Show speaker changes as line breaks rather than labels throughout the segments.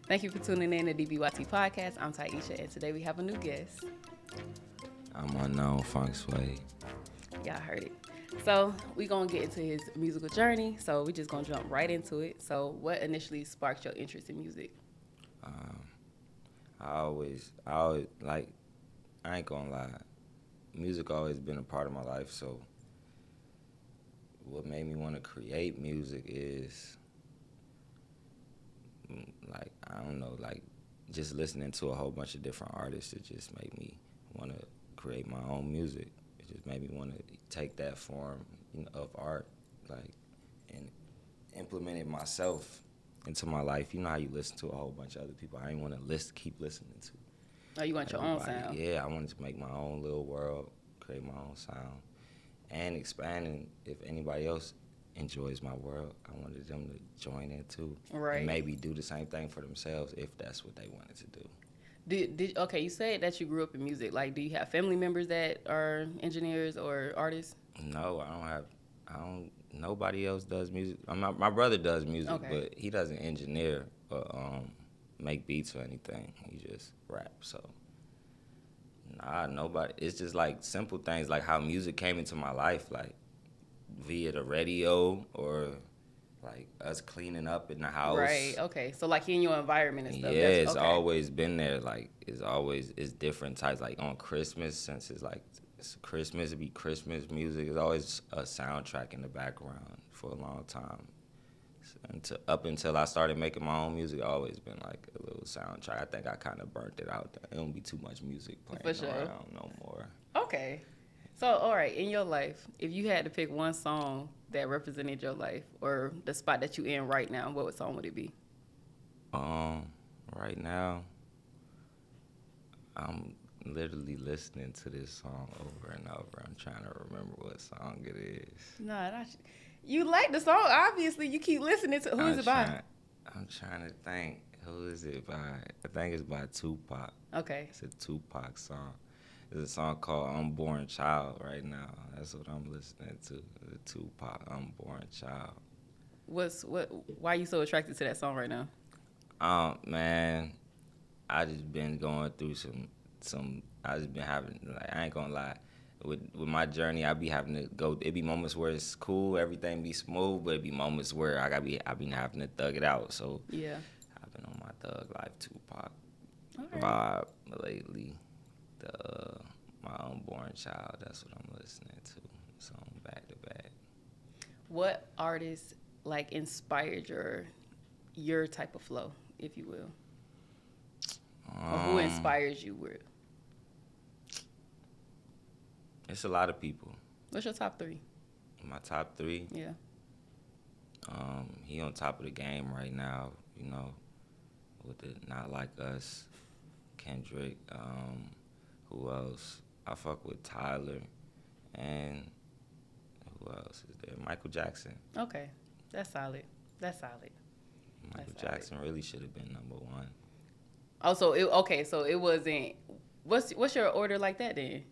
Thank you for tuning in to DBYT Podcast. I'm Taisha, and today we have a new guest.
I'm unknown Funkswai.
Y'all heard it. So we're going to get into his musical journey. So we're just going to jump right into it. So what initially sparked your interest in music?
I always like. I ain't gonna lie. Music always been a part of my life. So what made me want to create music is like I don't know, like just listening to a whole bunch of different artists. It just made me want to create my own music. It just made me want to take that form of art, like, and implement it myself into my life. You know how you listen to a whole bunch of other people. I didn't want to keep listening to.
Oh, you want your own sound?
Yeah, I wanted to make my own little world, create my own sound, and expanding. If anybody else enjoys my world, I wanted them to join in too,
Right.
And maybe do the same thing for themselves if that's what they wanted to do.
Okay, you said that you grew up in music. Like, do you have family members that are engineers or artists?
No, I don't. Nobody else does music. My brother does music,
Okay.
but he doesn't engineer or make beats or anything. He just raps. So, nah, nobody. It's just like simple things, like how music came into my life, like via the radio or like us cleaning up in the house.
Right. Okay. So like in your environment and stuff.
Yeah, it's always been there. Like it's different types. Like on Christmas, since it's Christmas, it be Christmas music. It's always a soundtrack in the background for a long time. Up until I started making my own music, always been like a little soundtrack. I think I kind of burnt it out. It don't be too much music playing around no more.
Okay. So, all right, in your life, if you had to pick one song that represented your life or the spot that you in right now, what song would it be?
Right now, I'm literally listening to this song over and over. I'm trying to remember what song it is.
No, you like the song. Obviously, you keep listening to. Who is it by?
I'm trying to think. Who is it by? I think it's by Tupac.
Okay.
It's a Tupac song. There's a song called Unborn Child right now. That's what I'm listening to. The Tupac Unborn Child.
Why are you so attracted to that song right now?
Man, I just been going through some I just been having, like, I ain't gonna lie. With my journey, I be having to go. It be moments where it's cool, everything be smooth, but it be moments where I been having to thug it out. So
yeah,
I've been on my thug life Tupac
right.
vibe lately. My Unborn Child. That's what I'm listening to. So I'm back to back.
What artist like inspired your type of flow, if you will, or who inspires you with?
It's a lot of people.
What's your top three?
My top three?
Yeah.
He on top of the game right now, with the Not Like Us, Kendrick, who else? I fuck with Tyler, and who else is there? Michael Jackson.
Okay, that's solid.
Michael Jackson really should have been number one.
Oh, so it wasn't. What's your order like that then?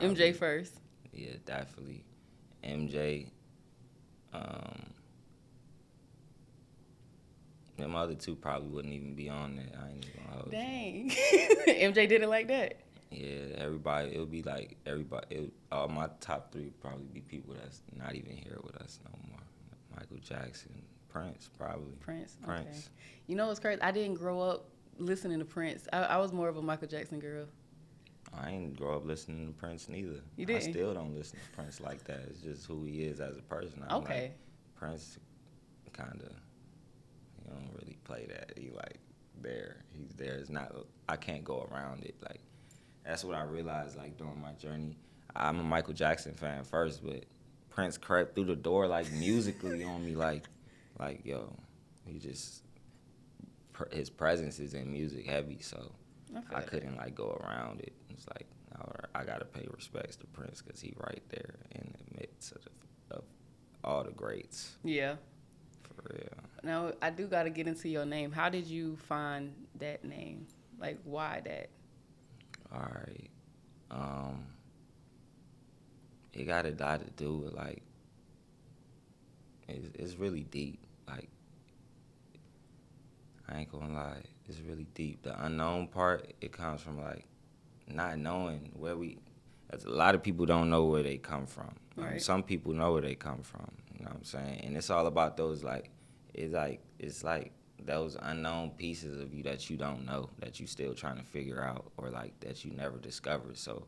MJ first.
Yeah, definitely. MJ. Them other two probably wouldn't even be on there. I ain't even gonna hold
you. Dang. MJ did it like that?
Yeah, everybody. It would be like everybody. My top three would probably be people that's not even here with us no more. Michael Jackson, Prince, probably.
Prince. Okay. You know what's crazy? I didn't grow up listening to Prince. I was more of a Michael Jackson girl.
I ain't grow up listening to Prince neither.
You didn't?
I still don't listen to Prince like that. It's just who he is as a person.
Okay.
Like, Prince kind of, he don't really play that. He like there. He's there. It's not. I can't go around it. Like, that's what I realized. Like during my journey, I'm a Michael Jackson fan first, but Prince crept through the door like musically on me. Like yo, he just his presence is in music heavy. So. I couldn't like go around it. It's like I gotta pay respects to Prince because he right there in the midst of all the greats.
Yeah.
For real.
Now I do gotta get into your name. How did you find that name? Like why that?
All right. It got a lot to do with like it's really deep. Like I ain't gonna lie, it's really deep. The unknown part, it comes from like not knowing where we. A lot of people don't know where they come from.
Right.
Some people know where they come from. You know what I'm saying? And it's all about those it's like those unknown pieces of you that you don't know, that you still trying to figure out, or like that you never discovered. So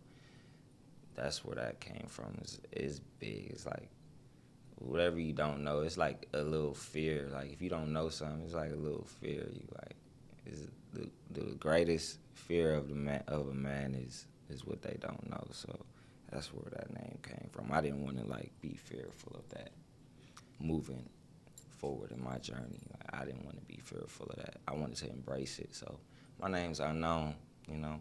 that's where that came from. Is big. It's like whatever you don't know. It's like a little fear. Like if you don't know something, it's like a little fear. You like is the greatest fear of a man is what they don't know. So that's where that name came from. I didn't want to like be fearful of that moving forward in my journey. Like, I didn't want to be fearful of that. I wanted to embrace it. So my name's unknown, you know.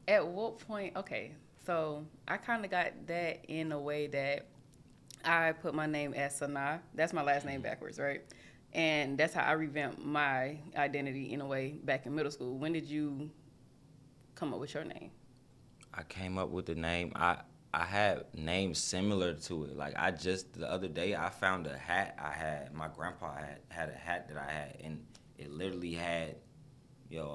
At what point? Okay, so I kind of got that in a way that I put my name as Sanaa. That's my last name backwards, right? And that's how I revamped my identity in a way back in middle school. When did you come up with your name?
I came up with the name. I had names similar to it. Like I just the other day I found a hat I had. My grandpa had a hat that I had, and it literally had,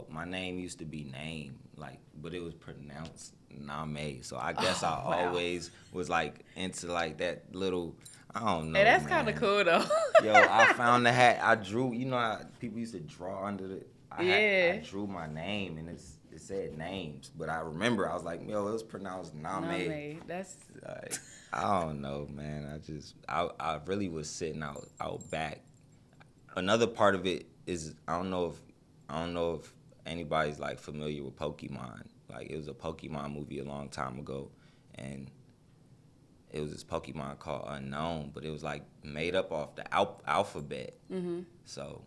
my name used to be Name, like, but it was pronounced Name. So I guess I always was like into like that little. I don't know.
Hey, that's kind of cool though.
I found the hat. I drew. You know how people used to draw under the. I drew my name, and it said names, but I remember I was like, it was pronounced Name.
That's
like, I don't know, man. I really was sitting out back. Another part of it is I don't know if anybody's like familiar with Pokemon. Like it was a Pokemon movie a long time ago, and it was this Pokemon called Unknown, but it was like made up off the alphabet. Mm-hmm. So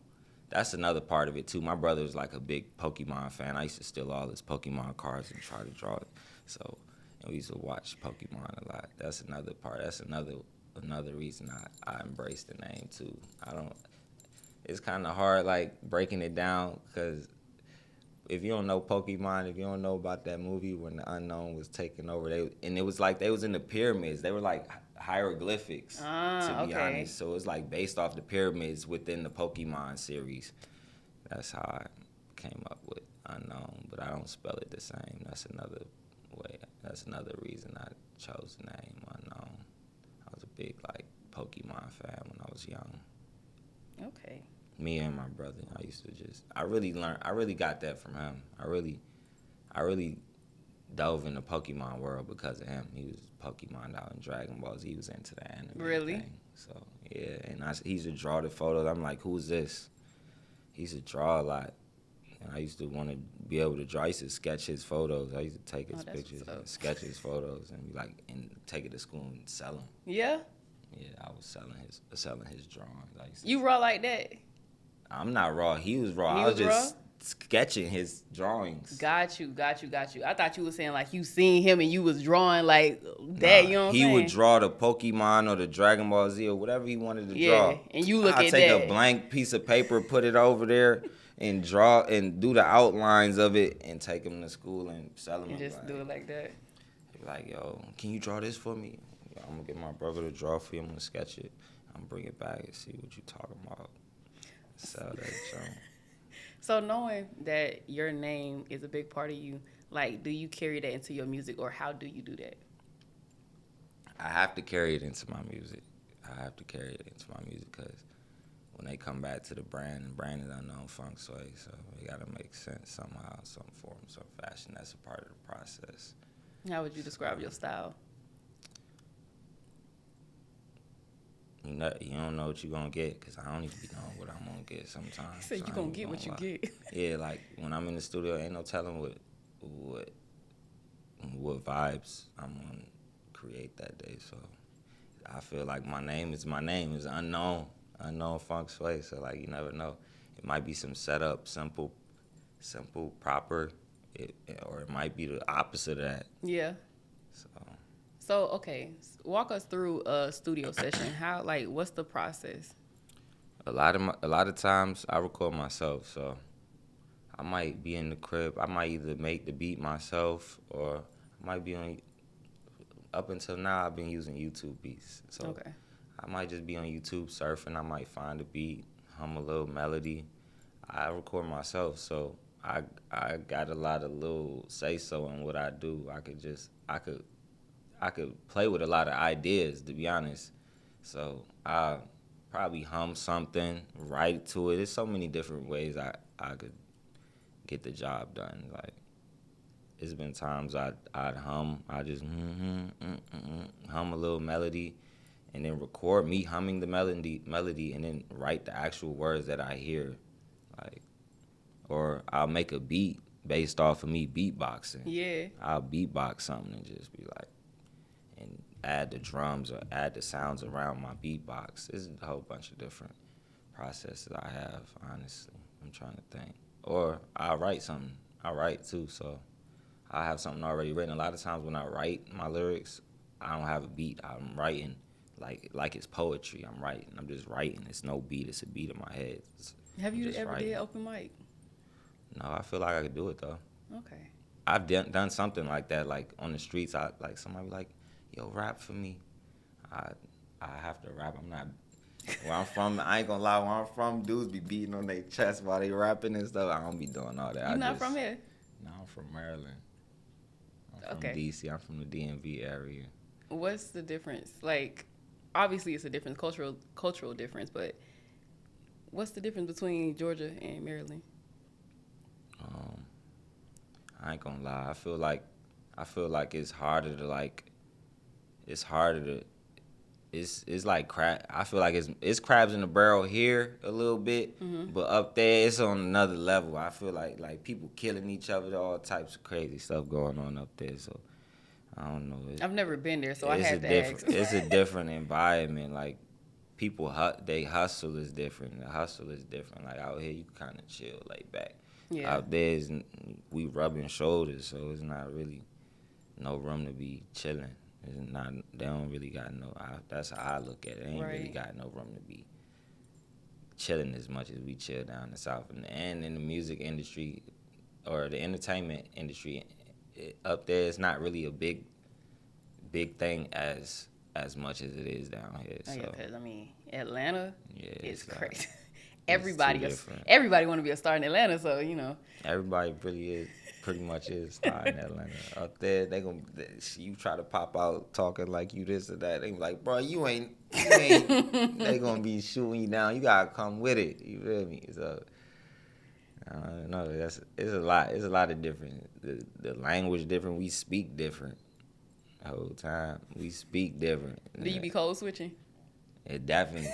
that's another part of it too. My brother was like a big Pokemon fan. I used to steal all his Pokemon cards and try to draw it. So we used to watch Pokemon a lot. That's another part. That's another reason I embraced the name too. It's kind of hard like breaking it down because if you don't know Pokemon, if you don't know about that movie when the Unknown was taking over, it was like they was in the pyramids. They were like hieroglyphics, to be honest. So it's like based off the pyramids within the Pokemon series. That's how I came up with Unknown, but I don't spell it the same. That's another way. That's another reason I chose the name Unknown. I was a big like Pokemon fan when I was young.
Okay.
Me and my brother, I really got that from him. I really dove in the Pokemon world because of him. He was Pokemon out in Dragon Ball Z. He was into the anime thing. So, yeah, and he used to draw the photos. I'm like, who's this? He used to draw a lot. And I used to want to be able to draw. I used to sketch his photos. I used to take his pictures and sketch his photos and take it to school and sell them.
Yeah?
Yeah, I was selling his drawings.
You raw like that?
I'm not raw. He was raw. I was just sketching his drawings.
Got you. I thought you were saying like you seen him and you was drawing like that. You know what I'm saying?
He would draw the Pokemon or the Dragon Ball Z or whatever he wanted to draw.
Yeah, and you look at that.
I take a blank piece of paper, put it over there, and draw and do the outlines of it, and take them to school and sell them.
And just do it like that.
Like, can you draw this for me? I'm gonna get my brother to draw for you. I'm gonna sketch it. I'm gonna bring it back and see what you talking about. Sell that junk.
So knowing that your name is a big part of you, like, do you carry that into your music, or how do you do that?
I have to carry it into my music. Because when they come back to the brand is unknown Funkswai, so it gotta make sense somehow, some form, some fashion. That's a part of the process.
How would you describe your style?
You don't know what you're going to get because I don't even be knowing what I'm going to get sometimes.
You said you're going to get what you get.
Yeah, like when I'm in the studio, ain't no telling what vibes I'm going to create that day. So I feel like my name is unknown Funkswai. So like you never know. It might be some setup, simple, proper, or it might be the opposite of that.
Yeah. So okay, walk us through a studio session. What's the process?
A lot of times I record myself, so I might be in the crib. I might either make the beat myself, or I might be on. Up until now, I've been using YouTube beats, so I might just be on YouTube surfing. I might find a beat, hum a little melody. I record myself, so I got a lot of little say so in what I do. I could play with a lot of ideas, to be honest. So I probably hum something, write to it. There's so many different ways I could get the job done. Like it's been times I'd hum, I just hum a little melody, and then record me humming the melody, and then write the actual words that I hear, like, or I'll make a beat based off of me beatboxing.
Yeah.
I'll beatbox something and just be like, and add the drums or add the sounds around my beatbox. There's a whole bunch of different processes I have, honestly. I'm trying to think. Or I'll write something. I write too, so I have something already written. A lot of times when I write my lyrics, I don't have a beat. I'm writing like it's poetry. I'm writing. I'm just writing. It's no beat. It's a beat in my head.
Have you
just
ever
writing.
did open mic?
No, I feel like I could do it though.
Okay.
I've done something like that, like on the streets. I like somebody be like, "Yo, rap for me." I I have to rap. I'm not. Where I'm from, I ain't gonna lie. Where I'm from, dudes be beating on their chest while they rapping and stuff. I don't be doing all that.
You not from here?
No, I'm from Maryland. I'm from
Okay.
DC. I'm from the DMV area.
What's the difference? Like, obviously it's a difference, cultural difference, but what's the difference between Georgia and Maryland?
I ain't gonna lie. I feel like it's harder to like. It's harder to. It's like crab. I feel like it's crabs in the barrel here a little bit, but up there it's on another level. I feel like people killing each other, all types of crazy stuff going on up there. So I don't know.
I've never been there, so I had to ask.
It's a different environment. Like people, they hustle is different. The hustle is different. Like out here, you kind of chill, lay back.
Yeah.
Out there, we rubbing shoulders, so it's not really no room to be chilling. It's not. They don't really got no. That's how I look at it. They ain't really got no room to be chilling as much as we chill down in the South. And in the music industry or the entertainment industry, up there, it's not really a big thing as much as it is down here.
Oh,
so.
yeah, because, I mean, Atlanta is crazy.
Everybody
want to be a star in Atlanta, so, you know.
Everybody pretty much is star in Atlanta. Up there, you try to pop out talking like you this or that. They be like, bro, you ain't. They gonna be shooting you down. You gotta come with it. You feel me? So, I don't know. It's a lot. It's a lot of different. The language different. We speak different. The whole time we speak different.
Do you be code switching?
It definitely,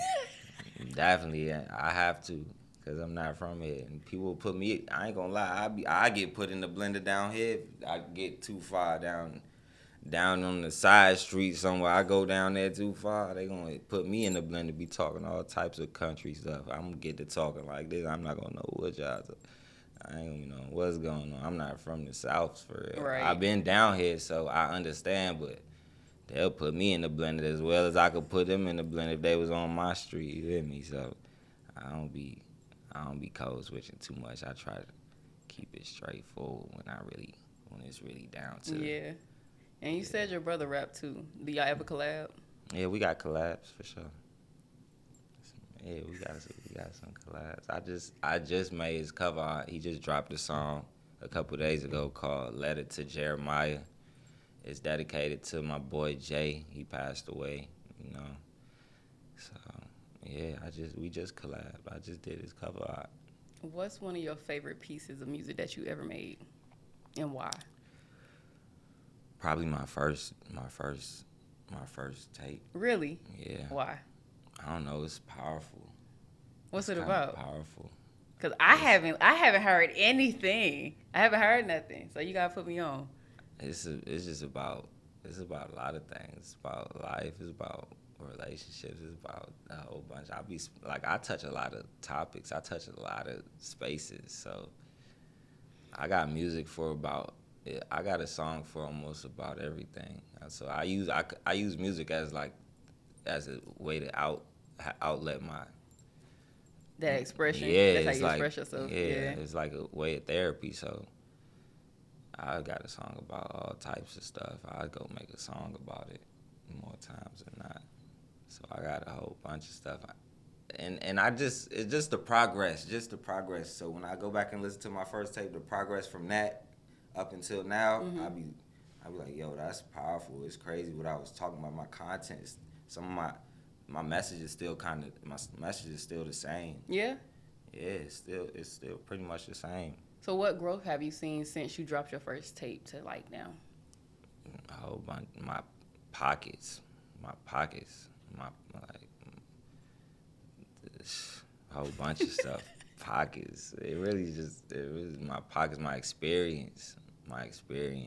I have to, cause I'm not from here. And people put me. I ain't gonna lie. I get put in the blender down here. If I get too far down on the side street somewhere. I go down there too far. They gonna put me in the blender. Be talking all types of country stuff. I'm gonna get to talking like this. I'm not gonna know what y'all. I ain't gonna know what's going on. I'm not from the South for real.
Right.
I've been down here, so I understand, but they'll put me in the blender as well as I could put them in the blender if they was on my street. You hear me? So I don't be code switching too much. I try to keep it straightforward when it's really down to it.
Yeah. And you said your brother rapped too. Do y'all ever collab?
Yeah, we got collabs for sure. Yeah, we got some collabs. I just made his cover art. He just dropped a song a couple days ago called "Letter to Jeremiah." It's dedicated to my boy Jay. He passed away, you know. So yeah, we just collabed. I just did his cover art.
What's one of your favorite pieces of music that you ever made, and why?
Probably my first tape.
Really?
Yeah.
Why?
I don't know. It's powerful.
What's it about?
Powerful.
Cause I haven't heard anything. I haven't heard nothing. So you gotta put me on.
It's about a lot of things. It's about life. It's about relationships. It's about a whole bunch. I touch a lot of topics. I touch a lot of spaces. So I got music for about. I got a song for almost about everything. So I use music as a way to outlet my
that expression.
Yeah,
that's how you
like,
express yourself.
Yeah,
Yeah,
it's like a way of therapy. So I got a song about all types of stuff. I go make a song about it more times than not. So I got a whole bunch of stuff. and I just it's just the progress, So when I go back and listen to my first tape, the progress from that up until now, I be like, yo, that's powerful. It's crazy what I was talking about. My content, some of my message is still my message is still the same.
Yeah.
Yeah, it's still pretty much the same.
So what growth have you seen since you dropped your first tape to like now?
A whole bunch, my pockets, my like a whole bunch of stuff. Pockets. It was my pockets. My experience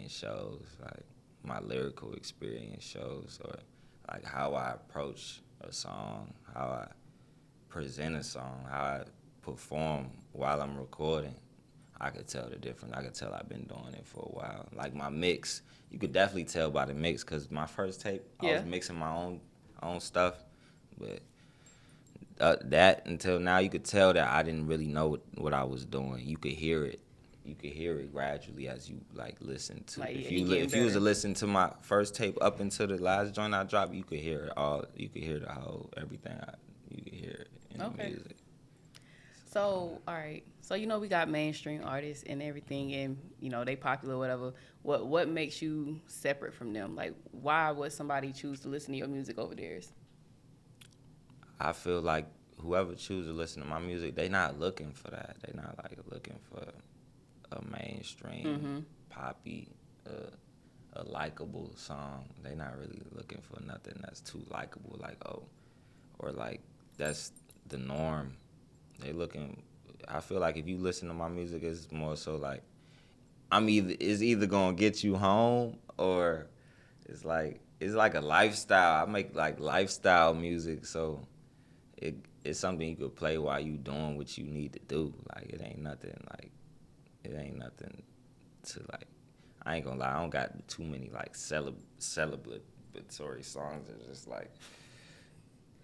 shows, like my lyrical experience shows, or like how I approach a song, how I present a song, how I perform while I'm recording. I could tell the difference. I could tell I've been doing it for a while. Like my mix, you could definitely tell by the mix, because my first tape, I was mixing my own stuff, but that until now, you could tell that I didn't really know what I was doing. You could hear it. You could hear it gradually as you like listen to.
Like,
If you was to listen to my first tape up until the last joint I dropped, you could hear it all. You could hear the whole everything. You could hear it in the music.
So, all right. So, we got mainstream artists and everything, and, they popular, whatever. What makes you separate from them? Like, why would somebody choose to listen to your music over theirs?
I feel like whoever chooses to listen to my music, they not looking for that. They not, like, looking for a mainstream, poppy, a likable song. They not really looking for nothing that's too likable, like, or, like, that's the norm. They looking. I feel like if you listen to my music, it's more so like it's either gonna get you home, or it's like a lifestyle. I make like lifestyle music, so it's something you could play while you doing what you need to do. Like it ain't nothing to like. I ain't gonna lie, I don't got too many like celebratory songs. It's just like.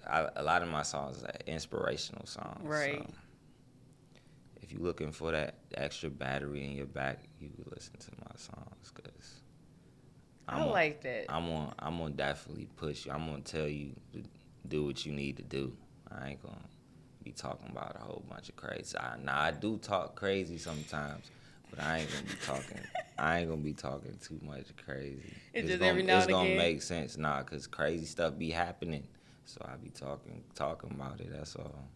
A lot of my songs are inspirational songs.
Right.
So if you're looking for that extra battery in your back, you can listen to my songs, because
I like that.
I'm gonna definitely push you. I'm gonna tell you to do what you need to do. I ain't gonna be talking about a whole bunch of crazy. I do talk crazy sometimes, but I ain't gonna be talking too much crazy.
It's just every now and again.
It's gonna make sense, because crazy stuff be happening. So I be talking about it. That's all.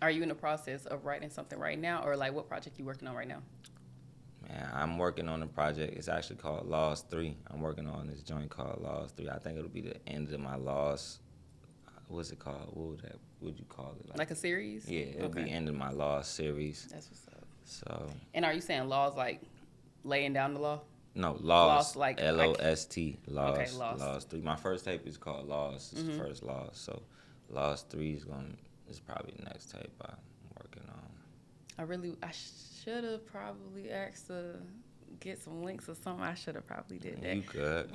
Are you in the process of writing something right now, or like what project you working on right now?
Man, I'm working on a project. It's actually called Lost 3. I'm working on this joint called Lost 3. I think it'll be the end of my Lost. What's it called? What would you call it?
Like a series?
Yeah, it'll be end of my Lost series.
That's what's up.
So.
And are you saying laws like laying down the law?
No, Lost,
like
Lost, Lost.
Okay,
Lost 3. My first tape is called Lost. It's the first Lost. So Lost 3 is probably the next tape I'm working on.
I should have probably asked to get some links or something. I should have probably did that.
You could.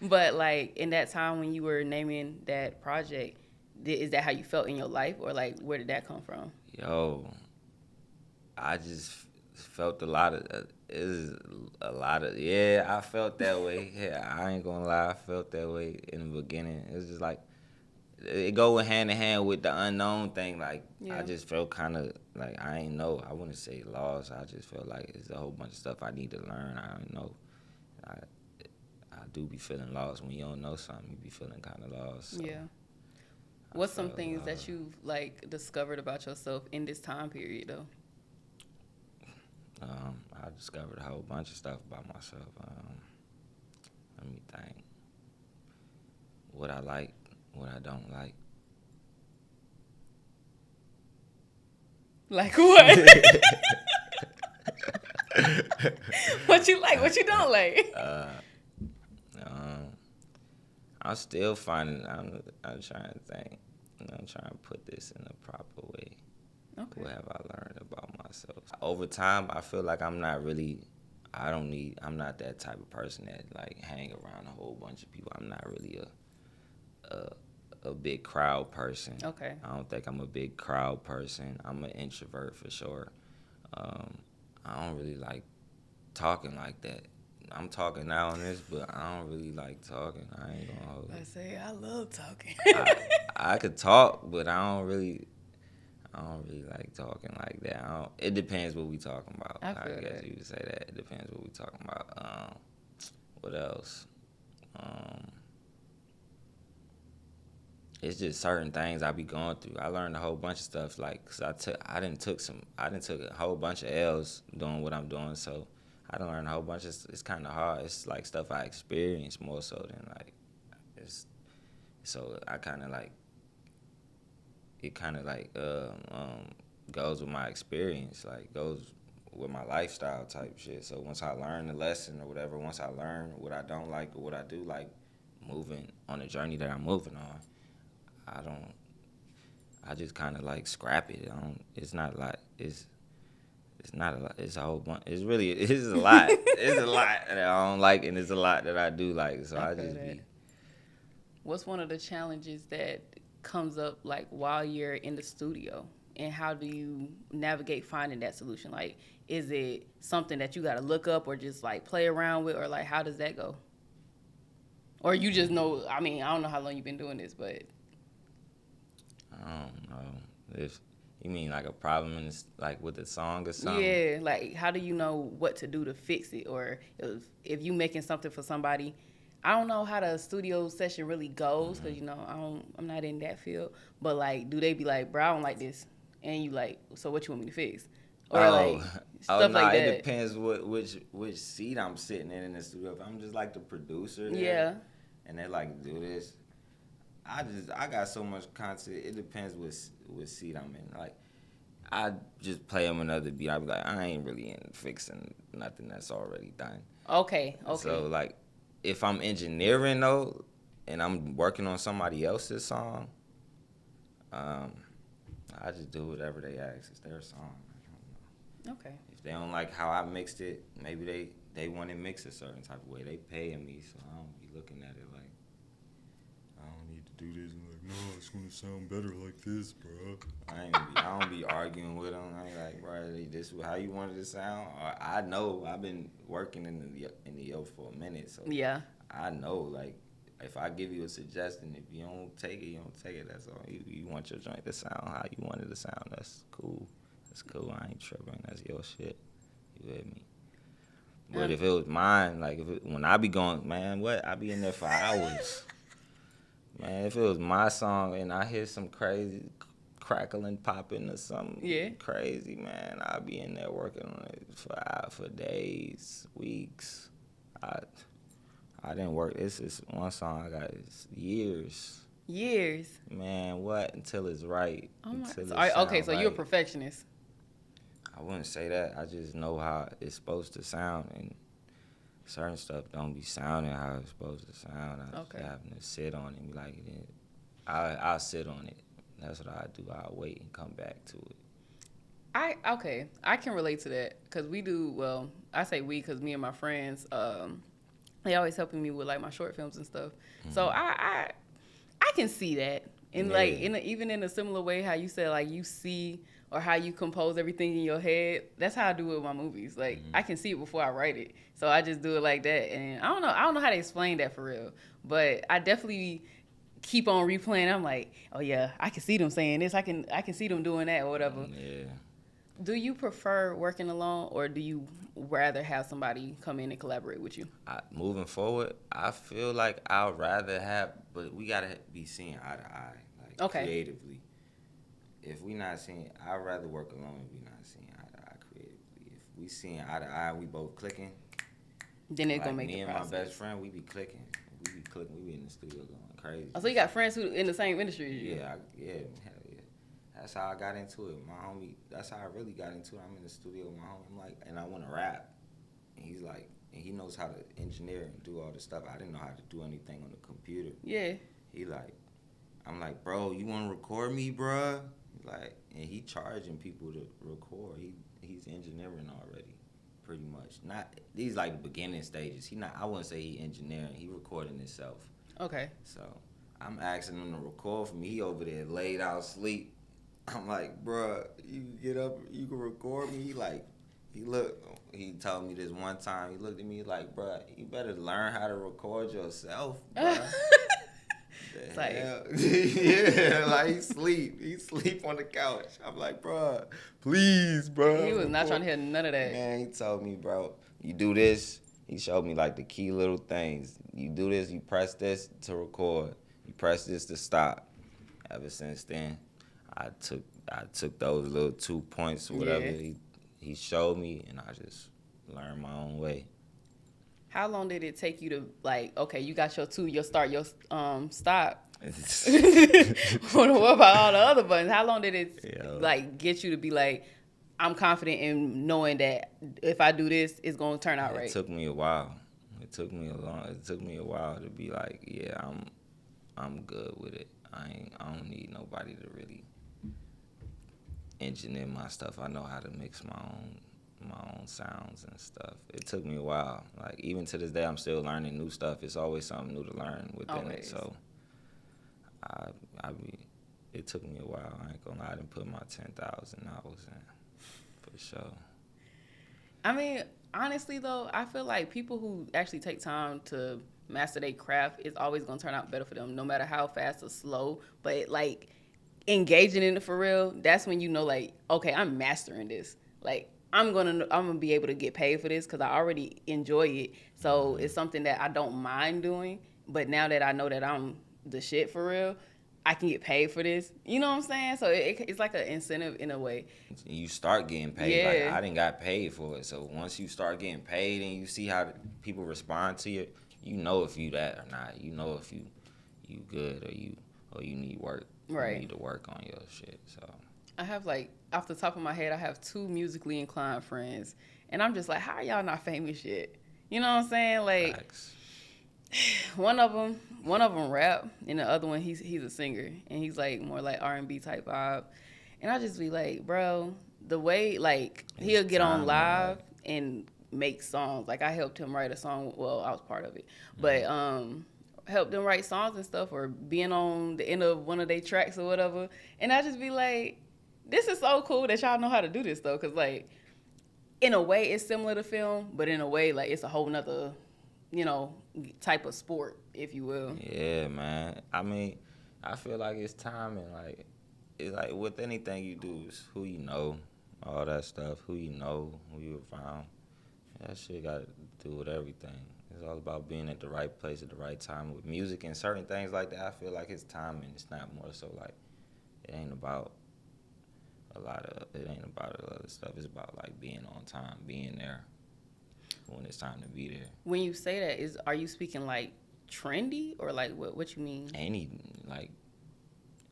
But like in that time when you were naming that project, is that how you felt in your life, or like where did that come from?
Yo, I just felt a lot of. I felt that way. Yeah, I ain't gonna lie, I felt that way in the beginning. It was just like, it go hand in hand with the unknown thing. Like, I just felt kind of like, I ain't know. I wouldn't say lost. I just felt like it's a whole bunch of stuff I need to learn. I don't know. I do be feeling lost. When you don't know something, you be feeling kind of lost. So
yeah. What's some things that you've like discovered about yourself in this time period though?
I discovered a whole bunch of stuff about myself. Let me think. What I like, what I don't like.
Like what? What you like, what you don't like?
I'm still finding. I'm trying to think. I'm trying to put this in a proper way.
Okay.
What have I learned about myself? Over time, I feel like I'm not that type of person that like hang around a whole bunch of people. I'm not really a big crowd person.
Okay.
I don't think I'm a big crowd person. I'm an introvert for sure. I don't really like talking like that. I'm talking now on this, but I don't really like talking. I ain't gonna hold
I
it.
say I love talking.
I could talk, but I don't really like talking like that. It depends what we talking about.
I
I
feel
guess
that.
you would say that. It depends what we talking about. What else? Um, it's just certain things I be going through. I learned a whole bunch of stuff, like, cause I didn't took a whole bunch of L's doing what I'm doing. So I done learned a whole bunch of. It's kind of hard. It's like stuff I experienced more so than like. It's so I kind of like. It kind of like goes with my experience, like goes with my lifestyle type shit. So once I learn the lesson or whatever, once I learn what I don't like or what I do like, moving on the journey that I'm moving on, I don't. I just kind of like scrap it. I don't. It's not like it's not a lot. It's a whole bunch. It's really it's a lot. It's a lot that I don't like, and it's a lot that I do like. So
I
I
feel
just
that.
be.
What's one of the challenges that comes up like while you're in the studio, and how do you navigate finding that solution? Like, is it something that you got to look up or just like play around with, or like how does that go? Or you just know? I mean, I don't know how long you've been doing this, but
I don't know. If you mean like a problem in this, like with the song or something.
yeah, like how do you know what to do to fix it? Or if you making something for somebody, I don't know how the studio session really goes because I'm not in that field. But like, do they be like, bro, I don't like this, and you like, so what you want me to fix, or
Oh,
like
oh
stuff
no!
like
It
that?
depends which seat I'm sitting in the studio. If I'm just like the producer there,
Yeah.
and they like do this, I got so much content. It depends what seat I'm in. Like I just play them another beat. I be like, I ain't really in fixing nothing that's already done.
Okay. Okay.
So like, if I'm engineering though, and I'm working on somebody else's song, um, I just do whatever they ask. It's their song.
Okay.
If they don't like how I mixed it, maybe they want to mix a certain type of way. They paying me, so I don't be looking at it like I don't need to do this. I'm like, no, it's gonna sound better like this, bro. I don't be arguing with them. I ain't like, bro, this is how you wanted it to sound. Or I know I've been working in the yoke for a minute, so
Yeah.
I know like. If I give you a suggestion, if you don't take it, you don't take it. That's all. You want your joint to sound how you want it to sound. That's cool. That's cool. I ain't tripping. That's your shit. You with me? But if it was mine, like when I be going, man, I be in there for hours. Man, if it was my song and I hear some crazy crackling, popping or something crazy, man, I'd be in there working on it for days, weeks. I didn't work. This is one song I got years.
Years.
Man, what? Until it's right.
Oh my.
Until
Okay, so you're a perfectionist.
I wouldn't say that. I just know how it's supposed to sound, and certain stuff don't be sounding how it's supposed to sound. I just happen to sit on it and be like, I'll sit on it. That's what I do. I'll wait and come back to it.
I can relate to that because we do well. I say we because me and my friends, they always helping me with like my short films and stuff. Mm-hmm. So I can see that, and like even in a similar way how you said like you see or how you compose everything in your head. That's how I do it with my movies. Like I can see it before I write it, so I just do it like that. And I don't know how to explain that for real, but I definitely keep on replaying. I'm like, oh yeah, I can see them saying this. I can see them doing that or whatever.
Yeah.
Do you prefer working alone, or do you rather have somebody come in and collaborate with you?
Moving forward, I feel like I'd rather have, but we gotta be seeing eye to eye, like creatively. If we not seeing, I'd rather work alone if we not seeing eye to eye creatively. If we seeing eye to eye, we both clicking.
Then it's
like
gonna make
me
the
and
process.
my best friend, we be clicking. We be in the studio going crazy.
Oh, so you got friends who in the same industry as you?
Yeah, hell yeah. That's how I got into it. My homie, that's how I really got into it. I'm in the studio with my homie. I'm like, and I want to rap. And he's like, and he knows how to engineer and do all this stuff. I didn't know how to do anything on the computer.
Yeah.
He like, I'm like, bro, you want to record me, bruh? Like, and he charging people to record. He's engineering already, pretty much. Not these like the beginning stages. I wouldn't say he engineering. He recording himself.
Okay.
So I'm asking him to record for me. He over there laid out sleep. I'm like, bruh, you get up, you can record me. He like, He told me this one time. He looked at me like, bruh, you better learn how to record yourself, bruh.
It's
The
like,
hell? Yeah, like he sleep on the couch. I'm like, bruh, please, bruh.
he was not
record.
trying to hear none of that.
Man, he told me, bro, you do this. He showed me like the key little things. You do this, you press this to record. You press this to stop. Ever since then, I took those little 2 points, whatever
Yeah.
he showed me, and I just learned my own way.
How long did it take you to, like, okay, you got your 2, your start, your stop. What about all the other buttons? How long did it like get you to be like, I'm confident in knowing that if I do this, it's gonna turn out right?
It took me a while. It took me a while to be like, yeah, I'm good with it. I don't need nobody to really engineer my stuff. I know how to mix my own sounds and stuff. It took me a while. Like even to this day, I'm still learning new stuff. It's always something new to learn within it. So it took me a while. I ain't gonna lie. I didn't put my 10,000 hours in for sure.
I mean, honestly though, I feel like people who actually take time to master their craft, it's always gonna turn out better for them, no matter how fast or slow. But like engaging in it for real, that's when you know, like, okay, I'm mastering this. Like I'm gonna be able to get paid for this because I already enjoy it. So it's something that I don't mind doing. But now that I know that I'm the shit for real, I can get paid for this. You know what I'm saying? So it's like an incentive in a way.
You start getting paid.
Yeah.
Like I didn't got paid for it. So once you start getting paid and you see how people respond to you, you know if you that or not. You know if you good or you need work.
Right.
You need to work on your shit. So
I have like off the top of my head, I have 2 musically inclined friends, and I'm just like, how are y'all not famous yet? You know what I'm saying? Like,
facts.
one of them rap, and the other one he's a singer, and he's like more like R&B type vibe, and I just be like, bro, the way like he'll get on live and make songs. Like I helped him write a song. Well, I was part of it, but helped them write songs and stuff, or being on the end of one of their tracks or whatever, and I just be like, this is so cool that y'all know how to do this though, because like in a way it's similar to film, but in a way like it's a whole nother, you know, type of sport, if you will.
Yeah, man. I mean, I feel like it's timing. Like it's like with anything you do, it's who you know, all that stuff. Who you know, who you around. That shit got to do with everything. It's all about being at the right place at the right time with music and certain things like that. I feel like it's timing. It's not more so like it ain't about a other stuff. It's about like being on time, being there when it's time to be there.
When you say that, are you speaking like trendy or like what you mean?
Like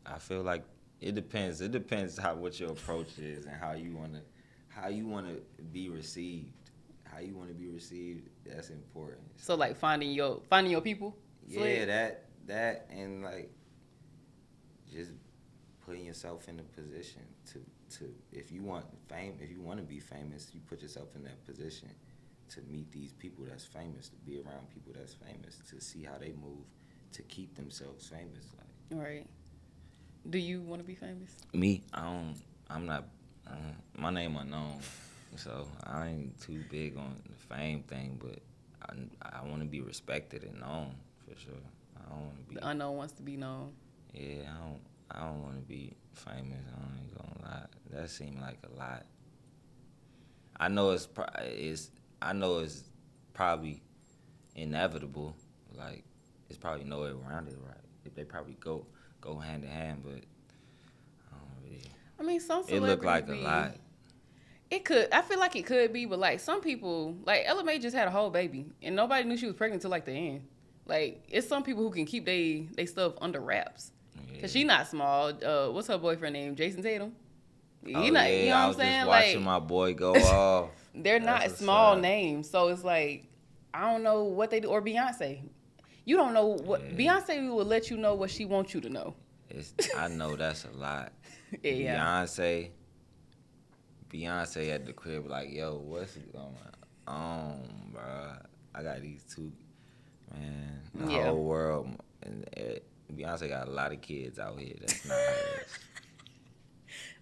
I feel like it depends. It depends what your approach is and how you wanna be received. How you wanna be received, that's important.
So like finding your people?
Yeah, that and like just putting yourself in a position to if you want to be famous, you put yourself in that position to meet these people that's famous, to be around people that's famous, to see how they move, to keep themselves famous. Like,
right. Do you want to be famous?
Me, I'm not. My name unknown, so I ain't too big on the fame thing. But I want to be respected and known for sure. I don't want to be.
The unknown wants to be known.
Yeah, I don't want to be famous. I ain't gonna lie. That seemed like a lot. I know it's probably inevitable. Like it's probably no way around it, right? If they probably go hand in hand, but I don't really.
I mean, some
it looked like a lot.
It could. I feel like it could be, but like some people, like Ella May just had a whole baby, and nobody knew she was pregnant until like the end. Like it's some people who can keep they stuff under wraps.
Yeah.
Cause she not small. What's her boyfriend name? Jason Tatum.
You know what I'm saying? I was just watching my boy go off.
They're not small names, so it's like I don't know what they do. Or Beyonce, you don't know what Beyonce will let you know what she wants you to know.
I know that's a lot.
Yeah.
Beyonce at the crib like, yo, what's going on, bro? I got these 2, man. The whole world. And Beyonce got a lot of kids out here. That's not hers.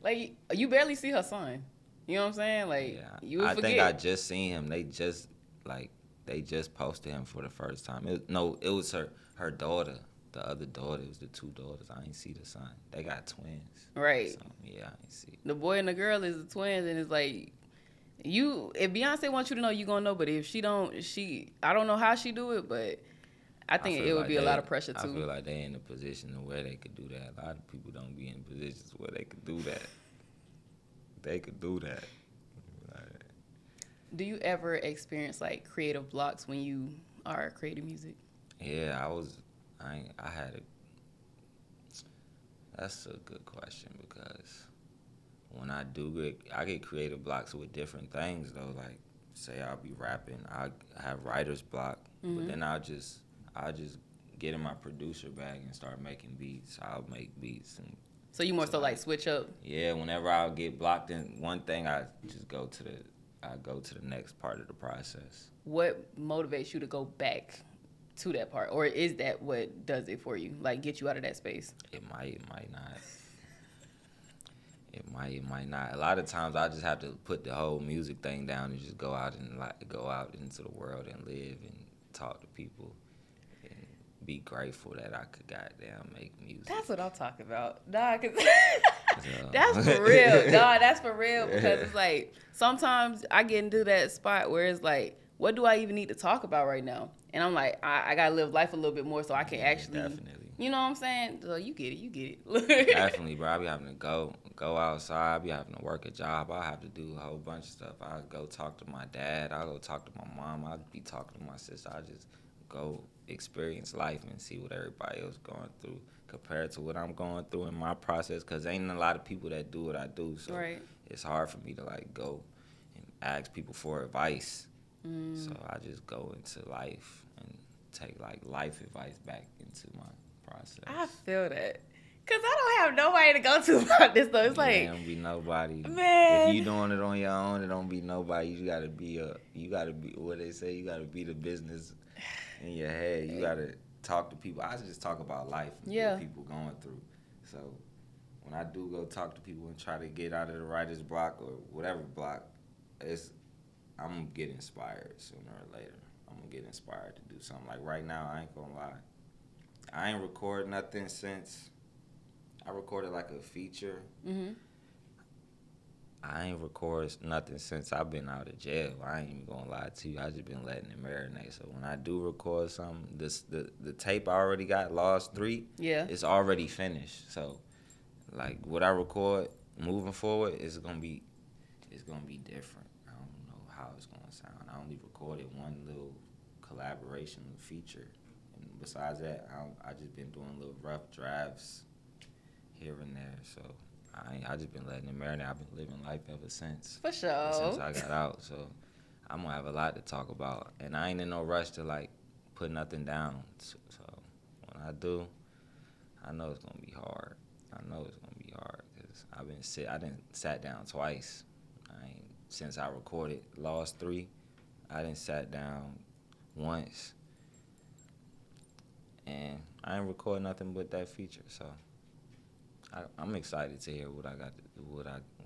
Like you barely see her son. You know what I'm saying? Like,
Yeah,
you would
I
forget.
think I just seen him. They just posted him for the first time. It was her daughter. The other daughter, it was the two daughters. I ain't see the son. They got twins.
Right.
So yeah, I ain't see.
The boy and the girl is the twins, and it's like, if Beyonce wants you to know, you gonna know. But if she don't, I don't know how she do it, but I think it would be a lot of pressure
I
too.
feel like they in a position where they could do that. A lot of people don't be in positions where they could do that. They could do that.
Do you ever experience like creative blocks when you are creating music?
Yeah, I had a. That's a good question because when I get creative blocks with different things though. Like, say I'll be rapping, I have writer's block, but then I'll just get in my producer bag and start making beats. I'll make beats and.
So you more so like switch up?
Yeah, whenever I'll get blocked in one thing, I just go to the next part of the process.
What motivates you to go back to that part, or is that what does it for you? Like, get you out of that space?
It might not. It might not. A lot of times I just have to put the whole music thing down and just go out into the world and live and talk to people and be grateful that I could goddamn make music.
That's what I'm talking about. Nah, cause that's for real. Nah, that's for real because it's like sometimes I get into that spot where it's like, what do I even need to talk about right now? And I'm like, I gotta live life a little bit more so I can actually,
definitely.
You know what I'm saying? So you get it.
Definitely, bro. I be having to go outside. I be having to work a job. I have to do a whole bunch of stuff. I go talk to my dad. I go talk to my mom. I be talking to my sister. I just go experience life and see what everybody else going through compared to what I'm going through in my process. Cause ain't a lot of people that do what I do, so it's hard for me to like go and ask people for advice. So I just go into life and take like life advice back into my process.
I feel that. Cause I don't have nobody to go to about this though. It's like,
it don't be nobody.
Man.
If you doing it on your own, it don't be nobody. You gotta be what they say, you gotta be the business in your head. You gotta talk to people. I just talk about life and what people going through. So when I do go talk to people and try to get out of the writer's block or whatever block, I'm gonna get inspired sooner or later. I'm gonna get inspired to do something. Like right now, I ain't gonna lie. I ain't recorded nothing since I recorded like a feature. I ain't recorded nothing since I've been out of jail. I ain't even gonna lie to you. I just been letting it marinate. So when I do record something, the tape I already got, Lost 3, it's already finished. So like what I record moving forward is gonna be different. I don't know how it's gonna sound. I only recorded one little collaboration feature. And besides that, I just been doing little rough drafts here and there. So I just been letting it marinate. I've been living life ever since.
For sure.
Since I got out. So I'm gonna have a lot to talk about. And I ain't in no rush to like put nothing down. So when I do, I know it's gonna be hard. Because I done sat down twice. Since I recorded Lost 3, I done sat down once. And I ain't record nothing but that feature, so I'm excited to hear what I'm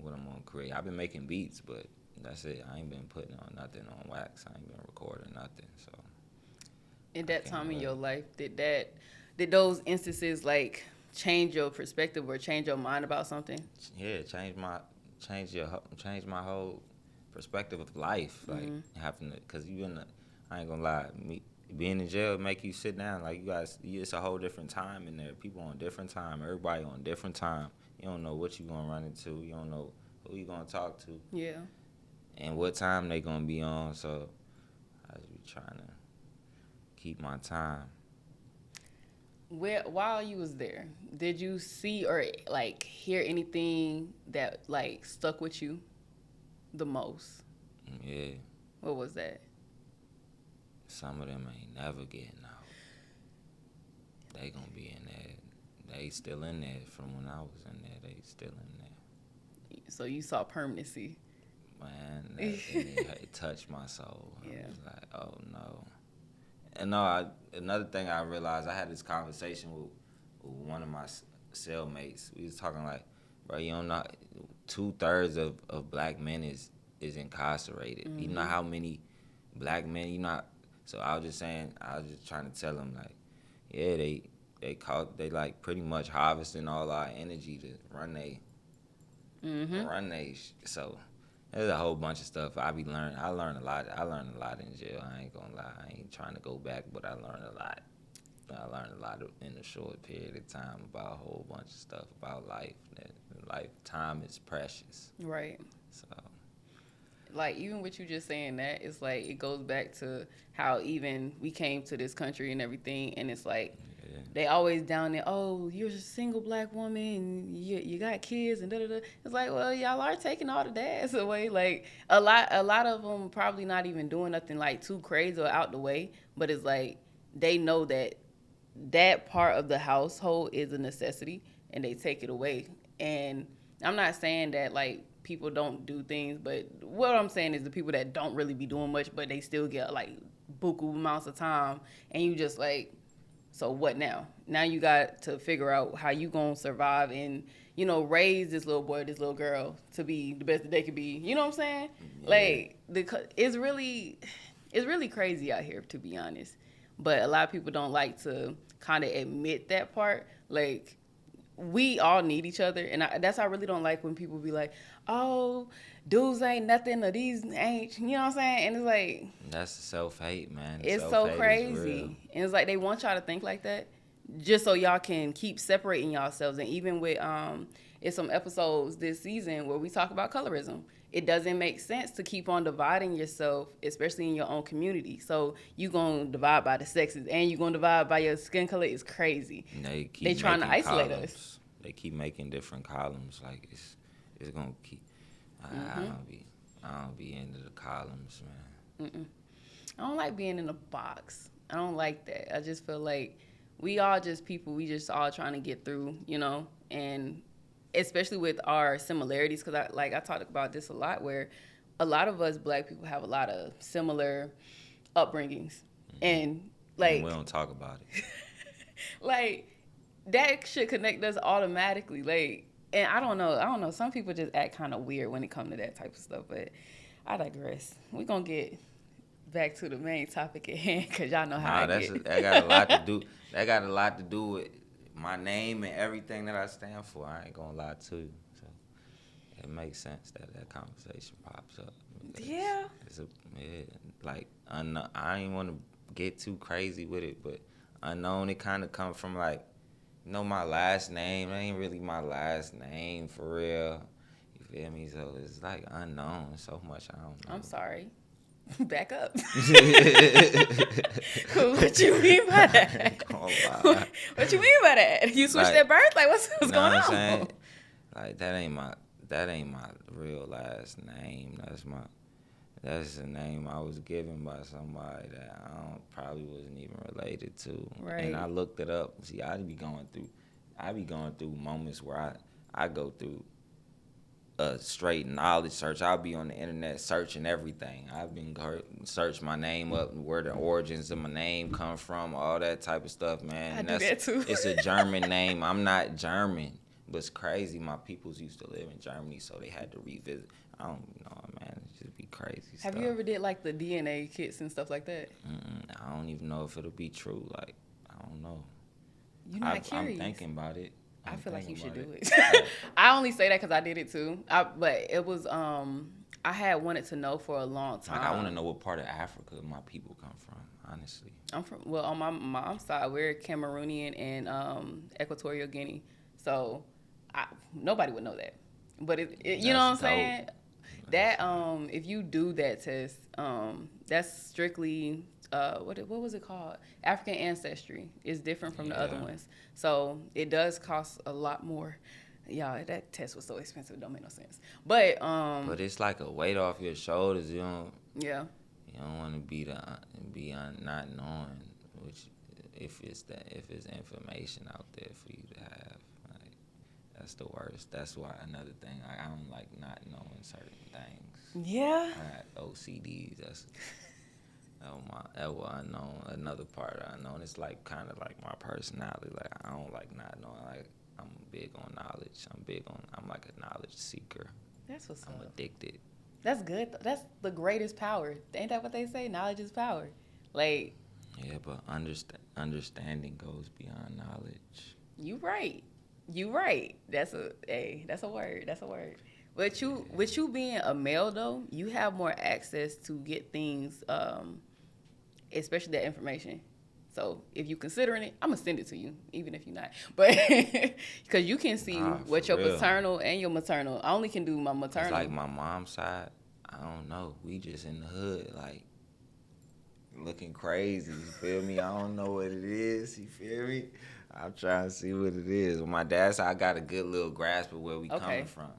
gonna create. I've been making beats, but that's it. I ain't been putting on nothing on wax. I ain't been recording nothing. So
in that time in your life, did those instances like change your perspective or change your mind about something?
Yeah, change my whole perspective of life. Like having to, cause I ain't gonna lie, being in jail make you sit down. Like you guys, it's a whole different time in there. People on different time. Everybody on different time. You don't know what you gonna run into. You don't know who you gonna talk to.
Yeah.
And what time they gonna be on. So I just be trying to keep my time.
While you was there, did you see or like hear anything that like stuck with you the most?
Yeah.
What was that?
Some of them ain't never getting out. They gonna be in there. They still in there from when I was in there. They still in there.
So you saw permanency.
Man, it touched my soul.
Yeah.
I was like, oh no. And no, another thing I realized, I had this conversation with one of my cellmates. We was talking like, bro. You don't know 2/3 of black men is incarcerated. You know how many black men, you know. So I was just saying, I was just trying to tell them, like, yeah, they like pretty much harvesting all our energy to run they. So there's a whole bunch of stuff I learned a lot. I learned a lot in jail. I ain't gonna lie. I ain't trying to go back, but I learned a lot. I learned a lot in a short period of time about a whole bunch of stuff about life. That time is precious.
Right.
So,
like, even with you just saying that, it's like it goes back to how even we came to this country and everything, and it's like they always down there, oh, you're a single black woman and you got kids and da-da-da. It's like, well, y'all are taking all the dads away. Like, a lot of them probably not even doing nothing like too crazy or out the way, but it's like they know that part of the household is a necessity and they take it away. And I'm not saying that like people don't do things, but what I'm saying is the people that don't really be doing much, but they still get like buku amounts of time, and you just like, so what now? Now you got to figure out how you gonna survive and, you know, raise this little boy, this little girl to be the best that they could be. You know what I'm saying? Yeah. Like it's really crazy out here, to be honest. But a lot of people don't like to kind of admit that part. Like, we all need each other, and that's I really don't like when people be like, "Oh, dudes ain't nothing, or these ain't," you know what I'm saying? And it's like,
that's self-hate, man.
It's so crazy, and it's like they want y'all to think like that, just so y'all can keep separating yourselves. And even with it's some episodes this season where we talk about colorism. It doesn't make sense to keep on dividing yourself, especially in your own community. So you gonna divide by the sexes and you gonna divide by your skin color. Is crazy. They trying to isolate us.
They keep making different columns. Like it's gonna keep. I don't be into the columns, man.
I don't like being in a box. I don't like that. I just feel like we all just people. We just all trying to get through, you know, and especially with our similarities, because I talked about this a lot, where a lot of us black people have a lot of similar upbringings, and like,
and we don't talk about it.
Like, that should connect us automatically. Like, and I don't know. Some people just act kind of weird when it comes to that type of stuff, but I digress. We're gonna get back to the main topic at hand, because y'all know how
that got a lot to do. That got a lot to do with my name and everything that I stand for. I ain't gonna lie to you. So it makes sense that conversation pops up.
Yeah.
I ain't want to get too crazy with it, but unknown, it kind of come from like, you know, my last name. It ain't really my last name for real. You feel me? So it's like unknown. So much I don't know.
I'm sorry. Back up. What you mean by that? What you mean by that? You switched at birth? Like, what's going on?
I'm saying? Like, that ain't my real last name. That's the name I was given by somebody that I probably wasn't even related to.
Right.
And I looked it up. See, I be going through moments where I go through a straight knowledge search. I'll be on the internet searching everything. I've been search my name up, where the origins of my name come from, all that type of stuff, man.
I do that too.
It's a German name. I'm not German, but it's crazy. My peoples used to live in Germany, so they had to revisit. I don't know, man. It just be crazy.
Have you ever did like the DNA kits and stuff like that?
I don't even know if it'll be true. Like, I don't know.
You're not curious.
I'm thinking about it.
I feel like you should do it. I only say that because I did it too. But it was I had wanted to know for a long time.
Like, I want to know what part of Africa my people come from. Honestly,
I'm from on my mom's side, we're Cameroonian and Equatorial Guinea. So nobody would know that. But you know what I'm saying? That if you do that test, that's strictly what was it called? African ancestry. Is different from the other ones. So it does cost a lot more. Yeah, that test was so expensive, it don't make no sense. But
it's like a weight off your shoulders. You don't.
Yeah.
You don't want to be not knowing which if it's information out there for you to have. Like, that's the worst. That's why another thing. I don't like not knowing certain things.
Yeah.
I got OCDs. That was unknown. Another part of unknown. It's like kind of like my personality. Like, I don't like not knowing. Like, I'm big on knowledge. I'm like a knowledge seeker.
That's what's
I'm
up.
addicted.
That's good. That's the greatest power. Ain't that what they say? Knowledge is power. Like,
Yeah, but understanding goes beyond knowledge.
you right. You right. That's a word. That's a word. But with you being a male though, you have more access to get things, especially that information. So if you considering it, I'm gonna send it to you, even if you're not. But because you can see
Nah,
what
for
your
real.
paternal and your maternal. I only can do my maternal.
It's like my mom's side. I don't know. We just in the hood, like looking crazy. You feel me? I don't know what it is. You feel me? I'm trying to see what it is. With my dad's side, I got a good little grasp of where we coming from.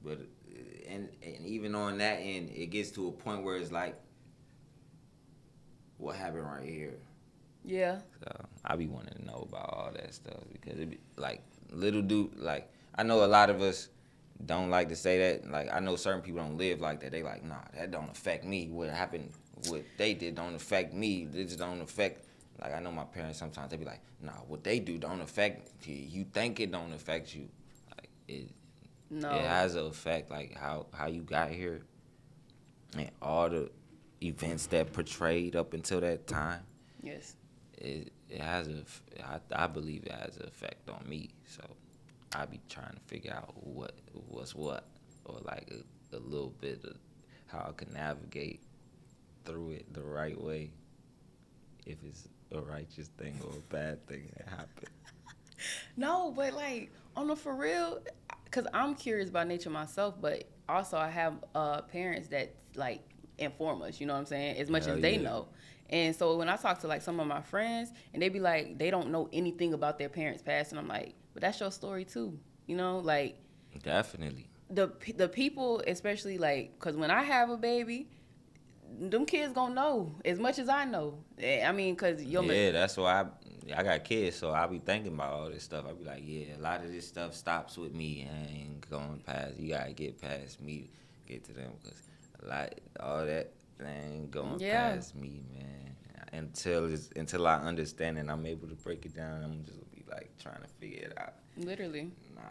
But and even on that end, it gets to a point where it's like, what happened right here?
Yeah.
So I be wanting to know about all that stuff because it be like little dude. Like I know a lot of us don't like to say that. Like I know certain people don't live like that. They like, nah, that don't affect me. What happened, what they did don't affect me. This don't affect. Like I know my parents sometimes they be like, nah, what they do don't affect you. You think it don't affect you. Like
No.
it has an effect. Like how you got here and all the events that portrayed up until that time.
Yes.
It has I believe it has an effect on me. So I be trying to figure out what's what, or like a little bit of how I can navigate through it the right way, if it's a righteous thing or a bad thing that happened.
No, but like on the for real, because I'm curious by nature myself, but also I have parents that like inform us. You know what I'm saying? As much
Hell
as they
yeah.
know. And so when I talk to like some of my friends, and they be like, they don't know anything about their parents' past, and I'm like, but that's your story too. You know, like
Definitely.
the people, especially like, because when I have a baby, them kids gonna know as much as I know. I mean, cause
Yeah, that's why I got kids, so I be thinking about all this stuff. I be like, yeah, a lot of this stuff stops with me and ain't going past. You gotta get past me to get to them, cause a lot all that ain't going past me, man. Until I understand and I'm able to break it down, I'm just gonna be like trying to figure it out.
literally.
Nah,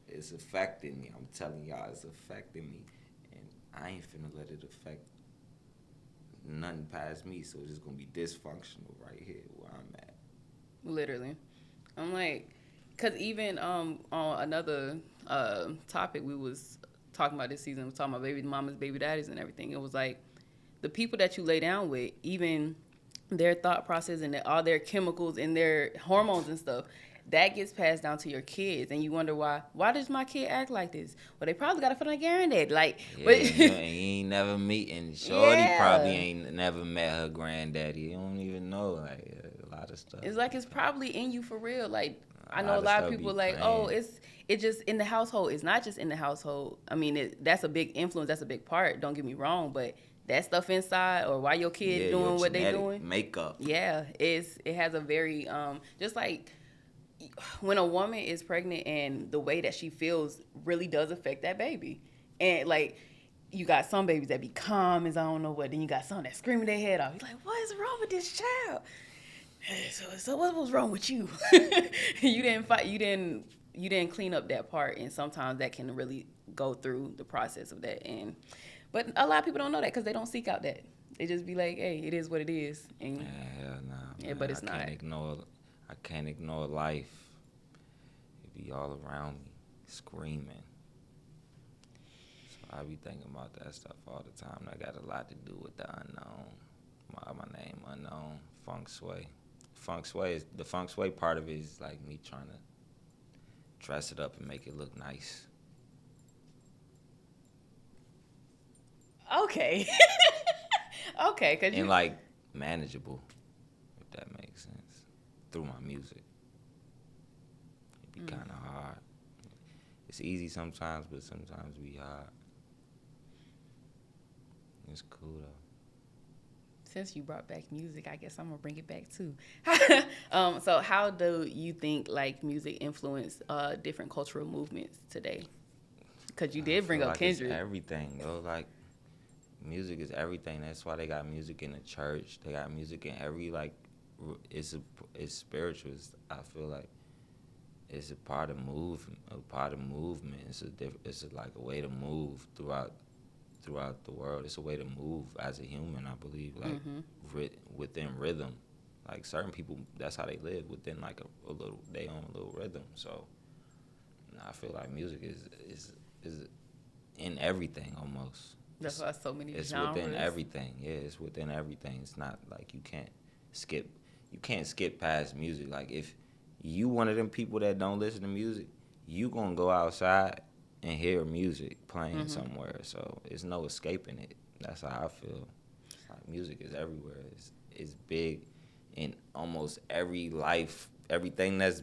it's affecting me. I'm telling y'all, it's affecting me, and I ain't finna let it affect nothing past me, so it's just gonna be dysfunctional right here where I'm at.
Literally. I'm like, cause even on another topic we was talking about this season, we was talking about baby mamas, baby daddies, and everything. It was like the people that you lay down with, even their thought process and all their chemicals and their hormones and stuff, that gets passed down to your kids, and you wonder why does my kid act like this? Well, they probably got it from their granddad. Like,
Yeah,
but
and you ain't never meet, and Shorty probably ain't never met her granddaddy. You don't even know, like, a lot of stuff.
It's like it's probably in you for real. Like I know
lot
a
of
lot of
stuff
people
be
like, oh,
playing.
it's just in the household. It's not just in the household. I mean, that's a big influence. That's a big part. Don't get me wrong, but that stuff inside or why your kid
Yeah, your
doing what they
genetic
doing.
makeup.
Yeah, it has a very just like when a woman is pregnant and the way that she feels really does affect that baby. And like you got some babies that be calm as I don't know what, then you got some that screaming their head off. You're like, what is wrong with this child? So what was wrong with you? You didn't fight. You didn't clean up that part, and sometimes that can really go through the process of that. But a lot of people don't know that because they don't seek out that. They just be like, hey, it is what it is. And
Yeah, hell nah,
yeah,
man.
but it's
I
not.
can't ignore life. It be all around me, screaming. So I be thinking about that stuff all the time. That got a lot to do with the unknown. My name unknown. Funkswai. Funkswai is the Funkswai part of it is like me trying to dress it up and make it look nice.
Okay. Okay, cause
And like manageable, if that makes sense. Through my music. It be kinda hard. It's easy sometimes, but sometimes it be hard. It's cool though.
since you brought back music, I guess I'm gonna bring it back too. So how do you think like music influence different cultural movements today? Because you did bring up
Like
Kendrick.
it's everything, yo. Like music is everything. That's why they got music in the church. They got music in every like. It's spiritual. I feel like it's a part of movement. It's like a way to move throughout the world. It's a way to move as a human, I believe, like within rhythm. Like certain people, that's how they live within like a little, they own a little rhythm. So I feel like music is in everything almost.
That's why so many
it's
genres.
within everything. Yeah, it's within everything. It's not like you can't skip past music. Like if you one of them people that don't listen to music, you gonna go outside and hear music playing somewhere. So it's no escaping it. That's how I feel. It's like music is everywhere. It's big in almost every life. Everything that's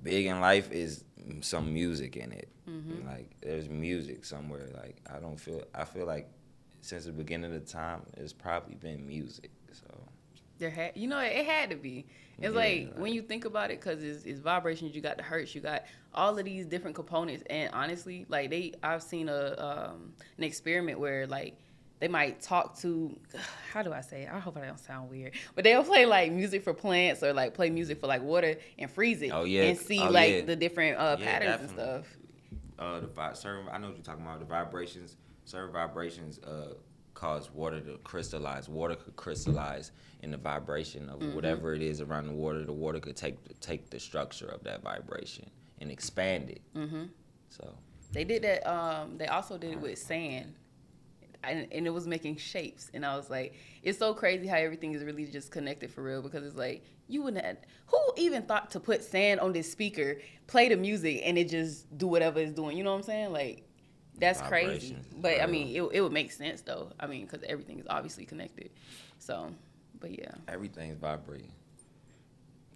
big in life is some music in it. Like there's music somewhere. Like I feel like since the beginning of the time, it's probably been music. So
it had to be. It's like when you think about it, because it's vibrations. You got the hertz. You got all of these different components. And honestly, like I've seen an experiment where like they might talk to, how do I say it? I hope I don't sound weird, but they'll play like music for plants or like play music for like water and freeze it and see the different patterns and stuff.
I know what you're talking about. The vibrations, certain vibrations cause water to crystallize. Water could crystallize in the vibration of whatever it is around the water. The water could take the structure of that vibration and expand it. So
they did that. They also did it with sand. And it was making shapes, and I was like, it's so crazy how everything is really just connected for real, because it's like, you wouldn't have, who even thought to put sand on this speaker, play the music, and it just do whatever it's doing, you know what I'm saying? Like, that's crazy. But I mean, it would make sense though. I mean, because everything is obviously connected. So, but yeah.
Everything's vibrating.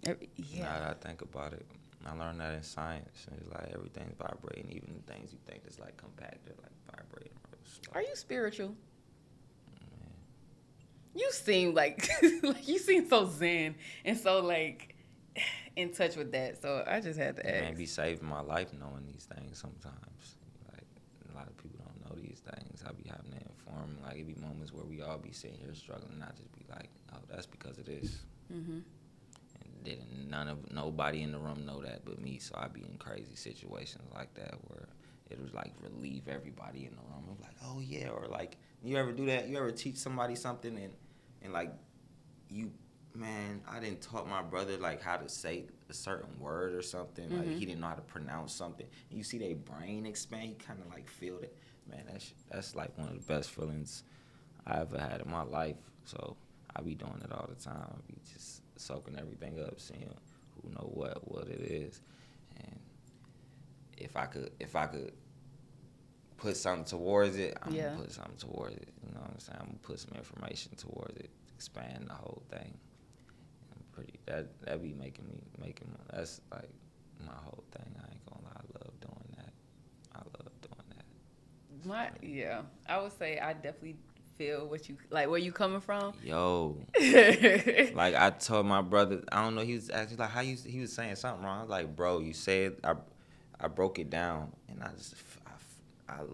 Now that I think about it, I learned that in science. It's like everything's vibrating, even the things you think is like compact, they're like vibrating.
Are you spiritual? You seem like you seem so zen and so like in touch with that. So I just had to ask.
It may be saving my life knowing these things sometimes. Like a lot of people don't know these things. I be having to inform. Like it be moments where we all be sitting here struggling, and I just be like, "Oh, that's because of this." And didn't nobody in the room know that but me. So I be in crazy situations like that where it was like relieve everybody in the room. I'm like, oh yeah, or like you ever do that? You ever teach somebody something and like I didn't taught my brother like how to say a certain word or something. Like he didn't know how to pronounce something. And you see their brain expand. You kind of like feel it. Man, that's like one of the best feelings I ever had in my life. So I be doing it all the time. I be just soaking everything up, seeing who know what it is, and if I could put something towards it, I'm gonna put something towards it. You know what I'm saying? I'm gonna put some information towards it, expand the whole thing. That be making that's like my whole thing. I ain't gonna lie, I love doing that.
I would say I definitely feel what you like, where you coming from.
Yo, like I told my brother, I don't know, he was actually like, he was saying something wrong. I was like, bro, you said, I broke it down, and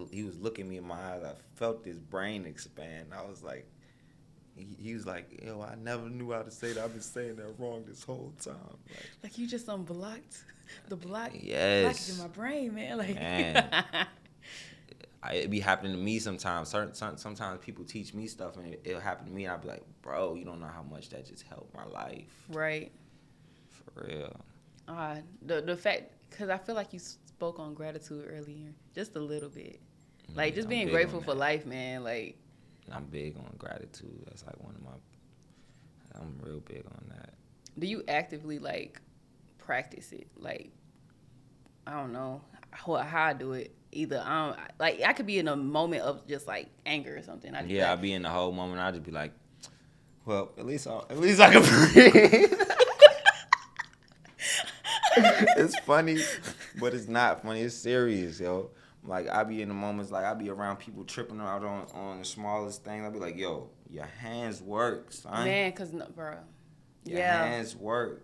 he was looking me in my eyes. I felt his brain expand. I was like, he was like, yo, I never knew how to say that. I've been saying that wrong this whole time.
Like you just unblocked the blockage in my brain, man. Like,
man. It be happening to me sometimes. Sometimes people teach me stuff, and it'll happen to me, and I'll be like, bro, you don't know how much that just helped my life.
Right.
For real.
The fact, because I feel like you spoke on gratitude earlier, just a little bit. Like, just being grateful for life, man. Like,
I'm big on gratitude. That's like I'm real big on that.
Do you actively, like, practice it? Like, I don't know how I do it. Either I could be in a moment of just like anger or something.
I'd be in the whole moment. I'd just be like, well, at least I can breathe. It's funny, but it's not funny. It's serious, yo. Like I be in the moments, like I be around people tripping out on the smallest things. I be like, yo, your hands work, son.
Man, bro.
Your hands work.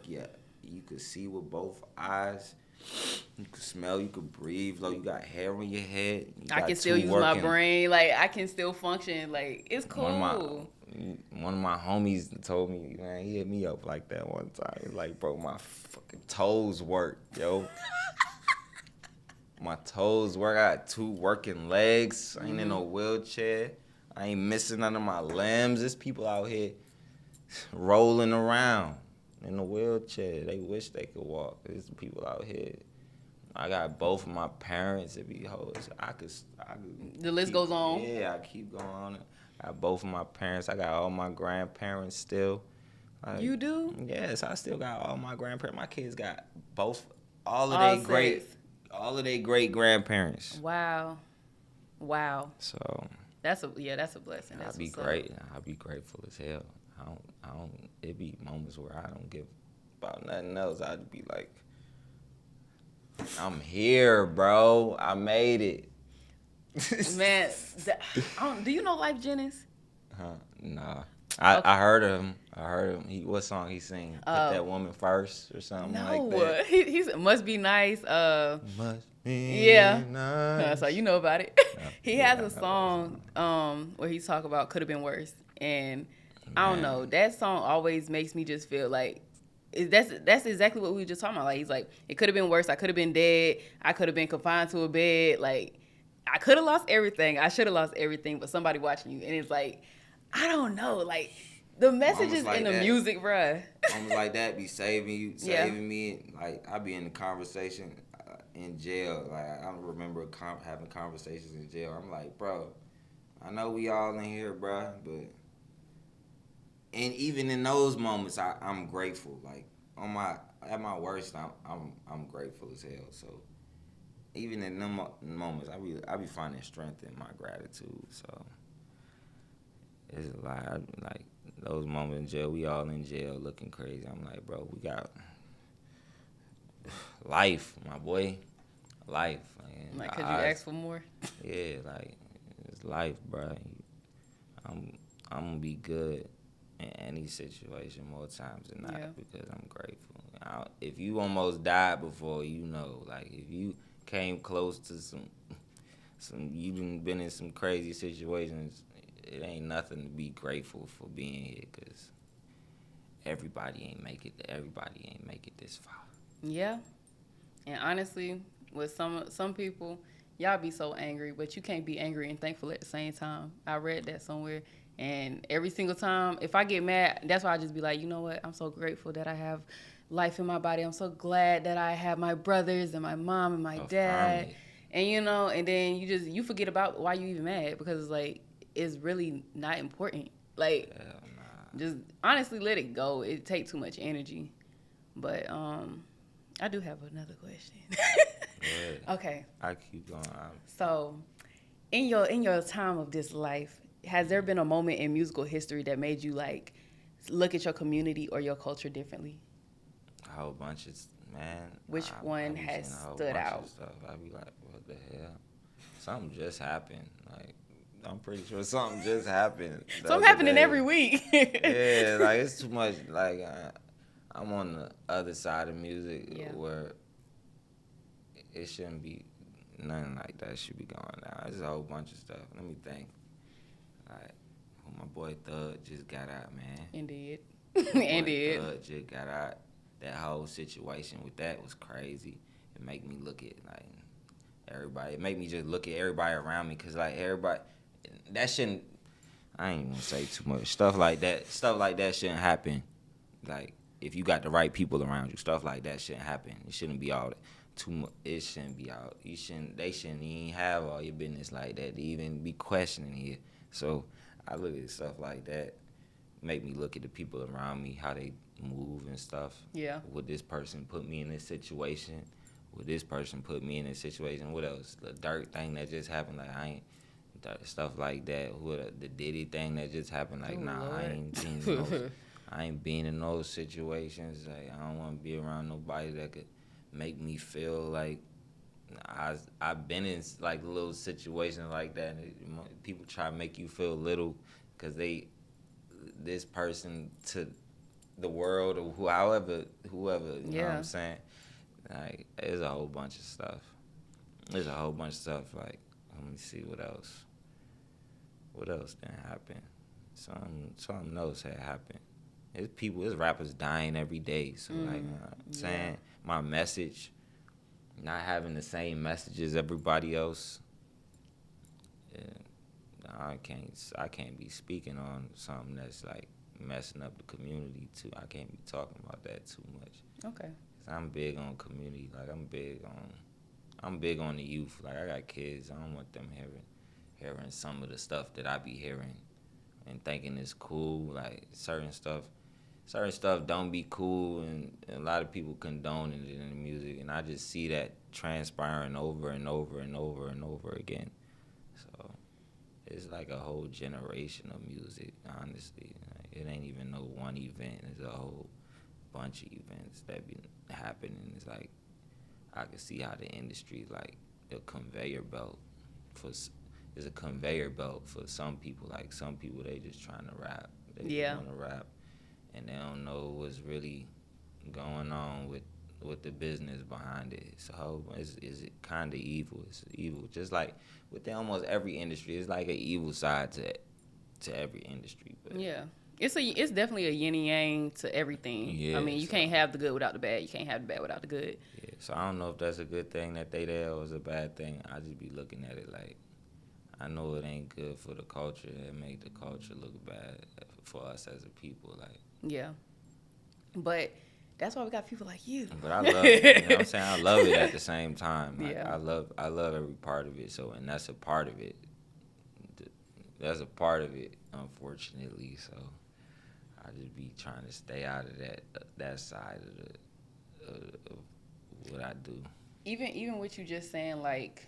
Yeah, you could see with both eyes. You can smell, you can breathe. Like you got hair on your head.
I can still use my brain. Like I can still function. Like it's cool.
one of my homies told me, man, he hit me up like that one time. He's like, bro, my fucking toes work, yo. My toes work. I got 2 working legs. I ain't in no wheelchair. I ain't missing none of my limbs. There's people out here rolling around in a wheelchair. They wish they could walk. There's people out here. I got both of my parents. If you hoes, I could.
The list goes on.
Yeah, I keep going on. I got both of my parents. I got all my grandparents still. Like,
You do?
Yes, I still got all my grandparents. My kids got all of their great grandparents.
Wow.
So
that's a blessing. That's
I'll be great. I'll be grateful as hell. I don't. It be moments where I don't give about nothing else. I'd be like, I'm here, bro. I made it.
Man, do you know Life Jennings?
Nah.
Okay.
I heard him. What song he sing? Put that woman first or something like that.
He's must be nice.
Must be nice.
So you know about it. He has a song where he talk about could have been worse, and I don't know. That song always makes me just feel like that's exactly what we were just talking about. Like he's like, it could have been worse. I could have been dead. I could have been confined to a bed. Like I could have lost everything. I should have lost everything. But somebody watching you, and it's like, I don't know. Like the messages in the music, bruh.
Moments like that be saving me. Like I be in the conversation in jail. Like I remember having conversations in jail. I'm like, bro, I know we all in here, bro, but. And even in those moments, I'm grateful. Like at my worst, I'm grateful as hell. So even in them moments, I be finding strength in my gratitude. So it's like those moments in jail. We all in jail, looking crazy. I'm like, bro, we got life, my boy, life.
Like, could you ask for more?
Yeah, like it's life, bro. I'm gonna be good in any situation more times than not because I'm grateful. If you almost died before, you know, like if you came close to some you've been in some crazy situations, it ain't nothing to be grateful for being here because everybody ain't make it this far.
Yeah, and honestly, with some people, y'all be so angry, but you can't be angry and thankful at the same time. I read that somewhere. And every single time, if I get mad, that's why I just be like, you know what? I'm so grateful that I have life in my body. I'm so glad that I have my brothers and my mom and my dad. Family. And, you know, and then you forget about why you even mad because, it's like, it's really not important. Like, just honestly let it go. It takes too much energy. But I do have another question. Okay.
I keep going.
So, in your time of this life, has there been a moment in musical history that made you like look at your community or your culture differently?
A whole bunch of man.
Which one has stood out?
I be like, what the hell? Something just happened. Like I'm pretty sure something just happened.
Something happening every week.
Yeah, like it's too much. Like I'm on the other side of music where it shouldn't be nothing like that should be going on. There's a whole bunch of stuff. Let me think. Like, my boy Thug just got out, man.
Indeed.
Thug just got out. That whole situation with that was crazy. It make me look at, like, everybody. It make me just look at everybody around me. Because, like, everybody, that shouldn't, I ain't gonna say too much. Stuff like that shouldn't happen. Like, if you got the right people around you, stuff like that shouldn't happen. It shouldn't be all too much. It shouldn't be out. They shouldn't even have all your business like that to even be questioning here. So I look at stuff like that, make me look at the people around me, how they move and stuff.
Yeah.
Would this person put me in this situation? Would this person put me in this situation? What else? The dirt thing that just happened, like stuff like that. The Diddy thing that just happened, like I ain't been in those situations. Like I don't want to be around nobody that could make me feel like. I've been in like little situations like that. And people try to make you feel little because this person to the world or whoever, you know what I'm saying? Like, there's a whole bunch of stuff. Like, let me see what else. What else didn't happen? something else had happened. It's rappers dying every day. So like saying my message, not having the same message as everybody else. Yeah, I can't be speaking on something that's like messing up the community too. I can't be talking about that too much.
Okay.
'Cause I'm big on community. Like I'm big on the youth. Like I got kids. I don't want them hearing some of the stuff that I be hearing and thinking it's cool. Like certain stuff don't be cool, and a lot of people condoning it in the music, and I just see that transpiring over and over and over and over again. So it's like a whole generation of music, honestly. Like, it ain't even no one event. It's a whole bunch of events that be happening. It's like I can see how the industry like a conveyor belt for is a conveyor belt for some people. Like some people, they just trying to rap. They just want to rap, and they don't know what's really going on with the business behind it. So is it kind of evil? It's evil, just like within almost every industry. It's like an evil side to every industry. But
Yeah. It's definitely a yin and yang to everything.
yeah,
I mean, you can't have the good without the bad. You can't have the bad without the good.
Yeah, so I don't know if that's a good thing that they there or it's a bad thing. I just be looking at it like I know it ain't good for the culture. It make the culture look bad for us as a people. Like
Yeah. But that's why we got people like you.
But I love it. You know what I'm saying? I love it at the same time. Like
Yeah.
I love every part of it. So and that's a part of it. That's a part of it, unfortunately. So I just be trying to stay out of that side of what I do.
Even with you just saying like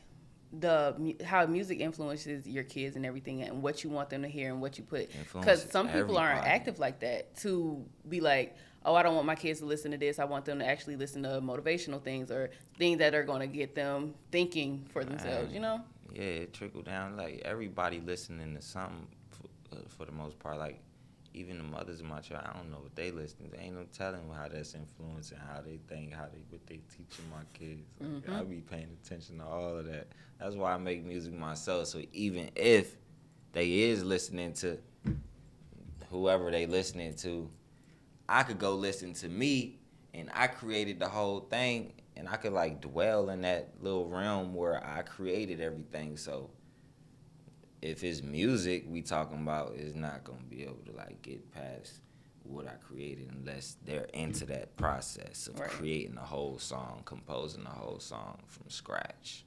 how music influences your kids and everything and what you want them to hear and what you put, because some people aren't active like that to be like, oh, I don't want my kids to listen to this. I want them to actually listen to motivational things or things that are going to get them thinking for themselves, you know?
Yeah, it trickle down. Like everybody listening to something for the most part. Like even the mothers of my child, I don't know what they listen to. There ain't no telling how that's influencing how they think, what they teaching my kids. Like, I be paying attention to all of that. That's why I make music myself. So even if they is listening to whoever they listening to, I could go listen to me, and I created the whole thing, and I could like dwell in that little realm where I created everything. So if it's music we talking about, it's not gonna be able to like get past what I created unless they're into that process of creating a whole song, composing a whole song from scratch.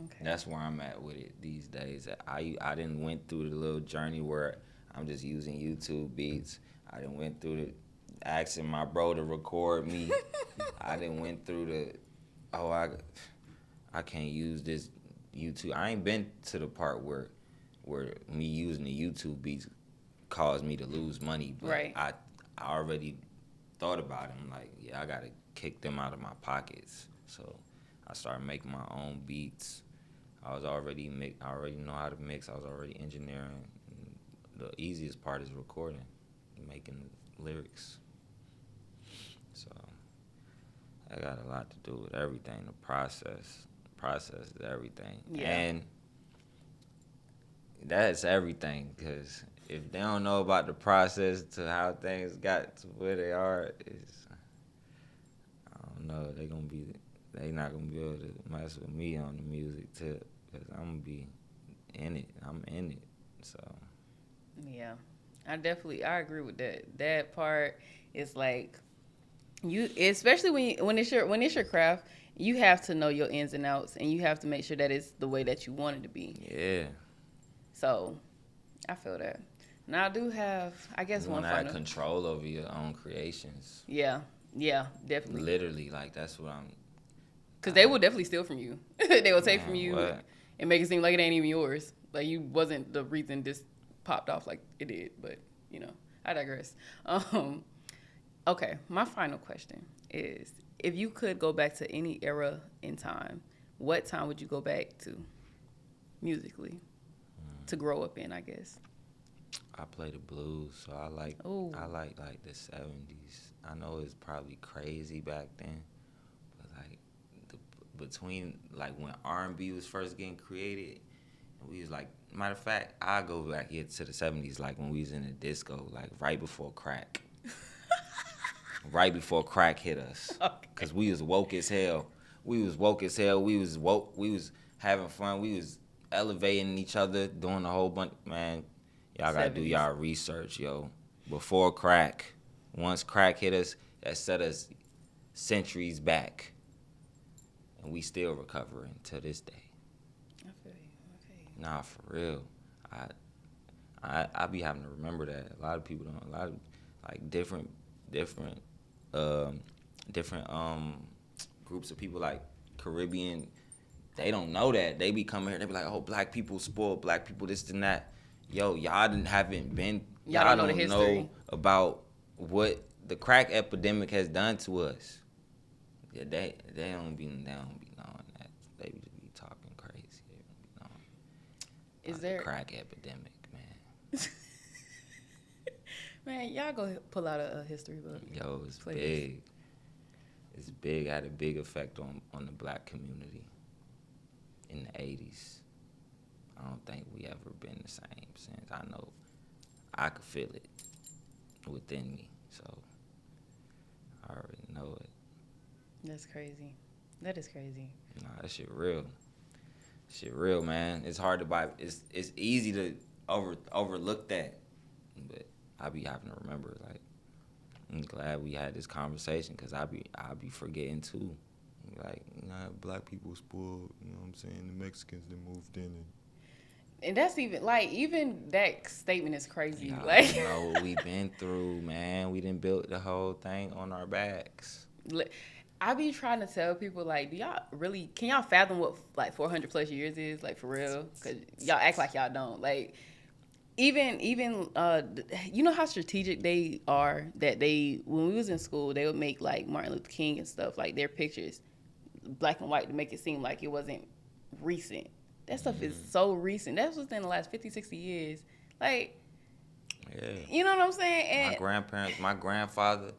Okay. That's where I'm at with it these days. I didn't went through the little journey where I'm just using YouTube beats. I done went through the asking my bro to record me. I done went through I can't use this YouTube. I ain't been to the part where me using the YouTube beats caused me to lose money. But I already thought about it. I'm like, yeah, I gotta kick them out of my pockets. So I started making my own beats. I already know how to mix. I was already engineering. The easiest part is recording, making lyrics. So I got a lot to do with everything. The process is everything. Yeah. And that's everything, because if they don't know about the process to how things got to where they are, I don't know, they not gonna be able to mess with me on the music tip, because I'm gonna be in it. I'm in it. So
yeah, I agree with that. That part is like, you, especially when it's your craft, you have to know your ins and outs, and you have to make sure that it's the way that you want it to be.
Yeah.
So I feel that. Now I do have, I guess, one final. You want to have
control over your own creations.
Yeah, definitely.
Literally, like that's what I'm.
Because they will definitely steal from you. They will take from you and make it seem like it ain't even yours. Like you wasn't the reason this popped off like it did. But I digress. Okay, my final question is: if you could go back to any era in time, what time would you go back to, musically, to grow up in? I guess.
I play the blues, so I like the 70s. I know it's probably crazy back then, but like between like when R&B was first getting created we was like, matter of fact, I go back here to the 70s, like when we was in the disco, like right before crack. Right before crack hit us.
Okay.
Cause we was woke as hell. We was woke as hell. We was woke. We was having fun. We was elevating each other, doing a whole bunch. Man, y'all gotta do
70s.
y'all research, yo. Before crack, once crack hit us, that set us centuries back, and we still recovering to this day.
I feel you. Okay.
Nah, for real. I be having to remember that. A lot of people don't. A lot of like different groups of people like Caribbean. They don't know that. They be coming here. They be like, oh, black people spoiled. Black people this and that. Yo, haven't been.
Y'all don't know the history.
Know about what the crack epidemic has done to us. Yeah, they don't be knowing that. They just be talking crazy. They don't be knowing.
Is there
the crack epidemic, man?
Man, y'all go pull out a history book.
Yo, it's
Please.
big. It's big. Had a big effect on the black community in the 80s. I don't think we ever been the same since. I know I could feel it within me, so I already know it.
That's crazy. That is crazy.
Nah, that shit real. Shit real, man. It's hard to buy. It's easy to overlook that, but I be having to remember. Like, I'm glad we had this conversation because I be forgetting too. Like, black people spoiled. You know what I'm saying? The Mexicans that moved in
And that's even that statement is crazy.
y'all
Like,
don't know what we been through, man. We done built the whole thing on our backs.
I be trying to tell people, like, can y'all fathom what, like, 400 plus years is, like, for real? Because y'all act like y'all don't. Like, even you know how strategic they are that when we was in school, they would make, like, Martin Luther King and stuff, like, their pictures, black and white, to make it seem like it wasn't recent. That stuff is so recent. That's within the last 50, 60 years. Like,
Yeah.
you know what I'm saying? And
My grandfather,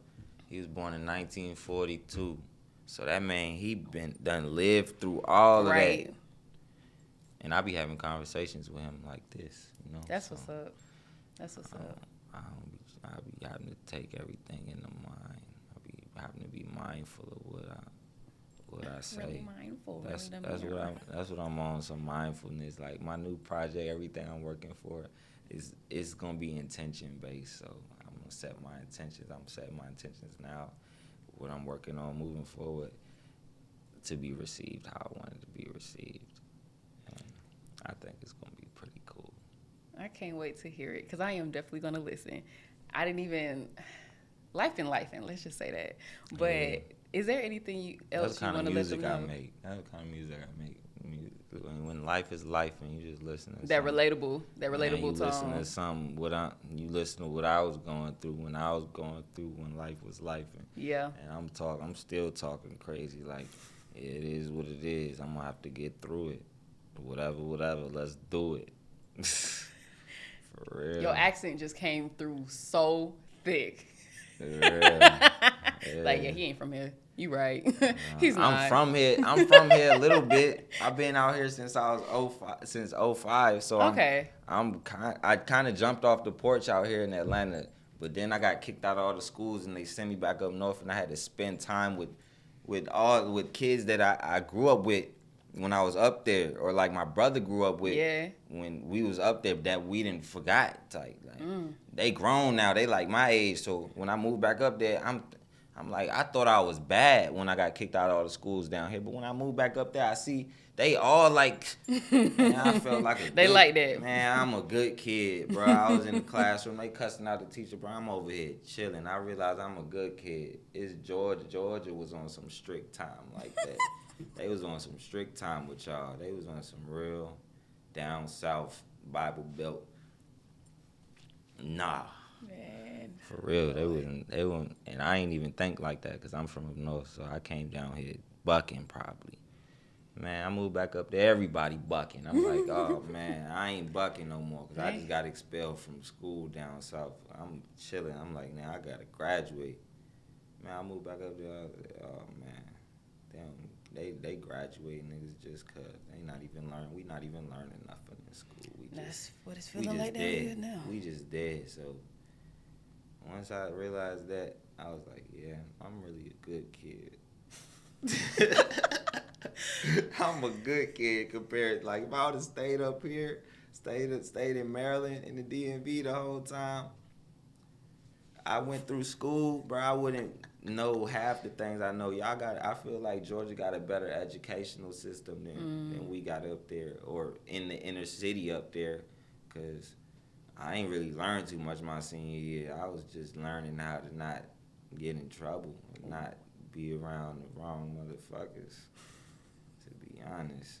he was born in 1942. So that man, he done lived through all of that. And I be having conversations with him like this, you know.
That's what's up. That's what's up.
I be having to take everything into mind. I be having to be mindful of what I say.
Really mindful.
That's what I'm on, some mindfulness. Like my new project, everything I'm working for is gonna be intention based. So I'm gonna set my intentions. I'm setting my intentions now. What I'm working on moving forward to be received how I want it to be received. And I think it's gonna be pretty cool.
I can't wait to hear it because I am definitely gonna listen. I didn't even life and let's just say that. But
Yeah.
Is there anything else you want to let them know?
That's the kind of music I make. When life is life and you just listen to
that
something.
relatable
You
tone.
listen to something. You listen to what I was going through when I was going through when life was life.
Yeah.
And I'm still talking crazy. Like, it is what it is. I'm gonna have to get through it. Whatever. Let's do it. For real.
Your accent just came through so thick.
Yeah.
Like, yeah, he ain't from here. You right. He's not.
I'm from here a little bit. I've been out here since I was 05. So
okay.
I kind of jumped off the porch out here in Atlanta, but then I got kicked out of all the schools and they sent me back up north, and I had to spend time with kids that I grew up with when I was up there, or like my brother grew up with when we was up there that we didn't forgot. Like they grown now. They like my age. So when I moved back up there, I'm like, I thought I was bad when I got kicked out of all the schools down here. But when I moved back up there, I see they all like, man, I felt like
they like that.
Man, I'm a good kid, bro. I was in the classroom. They cussing out the teacher, bro. I'm over here chilling. I realized I'm a good kid. It's Georgia. Georgia was on some strict time like that. They was on some strict time with y'all. They was on some real down south Bible Belt. Nah.
Man.
For real, they wouldn't, and I ain't even think like that because I'm from up north, so I came down here bucking probably. Man, I moved back up there, everybody bucking. I'm like, oh man, I ain't bucking no more because I just got expelled from school down south. I'm chilling. I'm like, now I gotta graduate. Man, I moved back up there. Oh man, damn, they graduate niggas just cause they not even learn. We not even learning nothing in school.
That's what it's
we
feeling
just
like down
dead.
here now.
We just dead. So once I realized that, I was like, yeah, I'm really a good kid. I'm a good kid compared. Like if I would have stayed up here, stayed in Maryland in the DMV the whole time, I went through school, bro. I wouldn't know half the things I know. I feel like Georgia got a better educational system than we got up there, or in the inner city up there, cause I ain't really learned too much my senior year. I was just learning how to not get in trouble, and not be around the wrong motherfuckers. To be honest,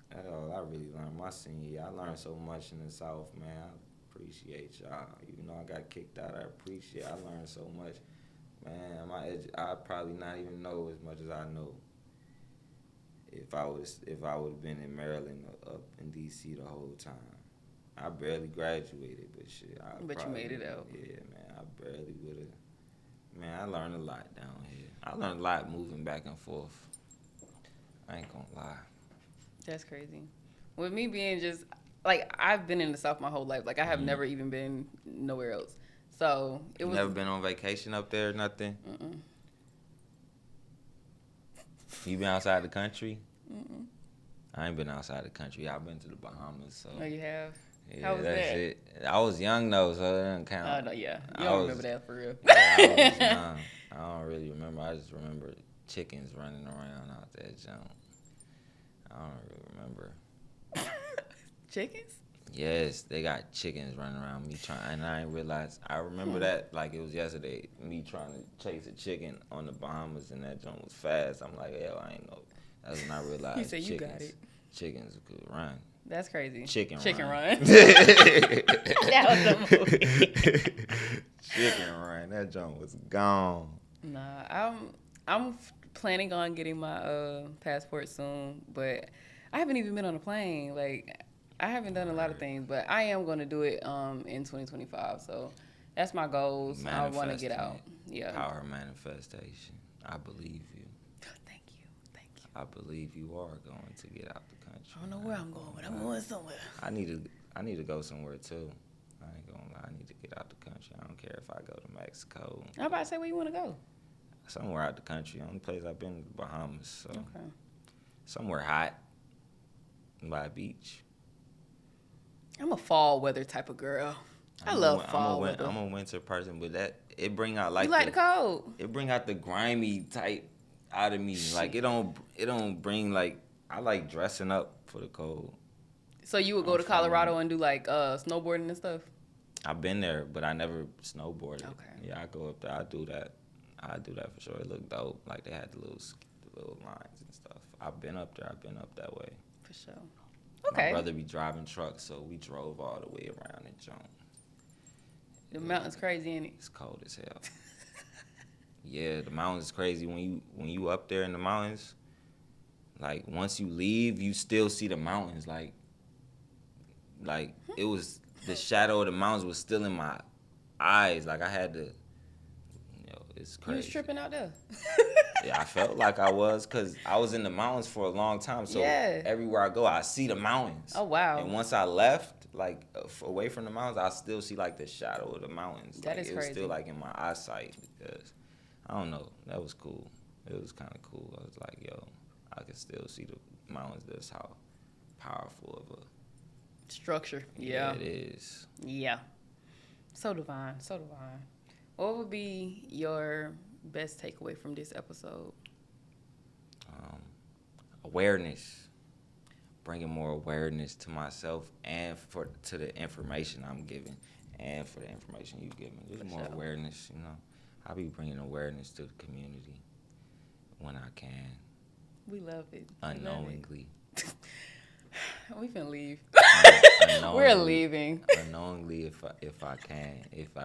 that's all I really learned my senior year. I learned so much in the South, man. I appreciate y'all. Even though I got kicked out, I learned so much. Man, I probably not even know as much as I know if I would have been in Maryland or up in DC the whole time. I barely graduated, but shit.
But you made it out.
Yeah, man. I barely would have. Man, I learned a lot down here. I learned a lot moving back and forth. I ain't gonna lie.
That's crazy. With me being just, like, I've been in the South my whole life. Like, I have never even been nowhere else. So, it was...
Never been on vacation up there or nothing?
Mm-mm.
You been outside the country? Mm-mm. I ain't been outside the country. I've been to the Bahamas, so...
Oh, you have?
Yeah,
How was
that's
that?
it. I was young, though, so it doesn't count.
Oh, no, yeah. You don't remember that for real.
Yeah, I was young. I don't really remember. I just remember chickens running around out that jump. I don't really remember.
Chickens?
Yes, they got chickens running around me and I didn't realize. I remember that like it was yesterday. Me trying to chase a chicken on the Bahamas, and that jump was fast. I'm like, hell, I ain't know. That's when I realized.
You said you got it.
Chickens could run.
That's crazy.
Chicken
run.
That
was the movie.
Chicken run. That jump was gone.
Nah, I'm planning on getting my passport soon, but I haven't even been on a plane. Like, I haven't done a lot of things, but I am going to do it in 2025. So that's my goals. I want to get out. Yeah.
Power manifestation. I believe you.
Thank you.
I believe you are going to get out the country.
I don't know where I'm going, but I'm going somewhere.
I need to go somewhere too. I ain't gonna lie. I need to get out the country. I don't care if I go to Mexico.
I'm about to say, where you want to go?
Somewhere out the country. Only place I've been is the Bahamas. So
okay.
Somewhere hot by a beach.
I'm a fall weather type of girl. I love fall weather.
I'm a winter person, but it bring out like
you like the cold.
It bring out the grimy type out of me. Like it don't bring like I like dressing up for the cold.
So you would go to Colorado and do like snowboarding and stuff?
I've been there, but I never snowboarded.
Okay.
Yeah, I go up there. I do that for sure. It looked dope. Like they had the little lines and stuff. I've been up there. I've been up that way.
For sure. Okay.
My brother be driving trucks, so we drove all the way around and jumped.
The mountain's crazy, ain't it?
It's cold as hell. Yeah, the mountains is crazy. When you up there in the mountains, like once you leave, you still see the mountains. Like it was the shadow of the mountains was still in my eyes. Like I had to, it's crazy.
You was tripping out there.
Yeah, I felt like I was because I was in the mountains for a long time. So everywhere I go, I see the mountains.
Oh, wow.
And once I left, like away from the mountains, I still see like the shadow of the mountains.
That is
crazy. It was still like in my eyesight because, I don't know, that was cool. It was kind of cool. I was like, yo, I can still see the mountains. That's how powerful of a
structure. Yeah.
It is.
Yeah. So divine. What would be your best takeaway from this episode?
Awareness. Bringing more awareness to myself and to the information I'm giving and for the information you've given. Just more awareness, I'll be bringing awareness to the community when I can.
We love it.
Unknowingly.
We finna leave.
We're
leaving.
Unknowingly, if I can, if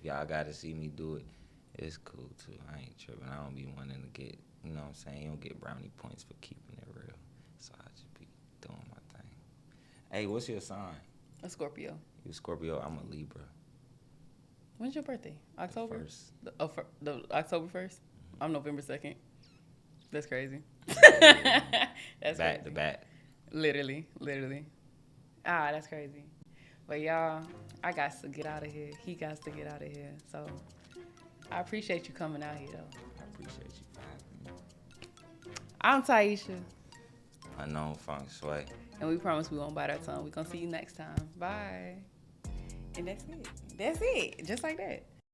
y'all got to see me do it, it's cool too. I ain't tripping. I don't be wanting to get, you know what I'm saying? You don't get brownie points for keeping it real. So I just be doing my thing. Hey, what's your sign?
A Scorpio.
You Scorpio? I'm a Libra.
When's your birthday? October?
The 1st.
The October 1st? Mm-hmm. I'm November 2nd. That's crazy. That's
back
crazy.
to back.
Literally. Ah, that's crazy. But y'all, I got to get out of here. He got to get out of here. So I appreciate you coming out here, though.
I appreciate you for having me.
I'm Taisha.
Unknown Funkswai.
And we promise we won't bite our tongue. We're going to see you next time. Bye. And that's it. Just like that.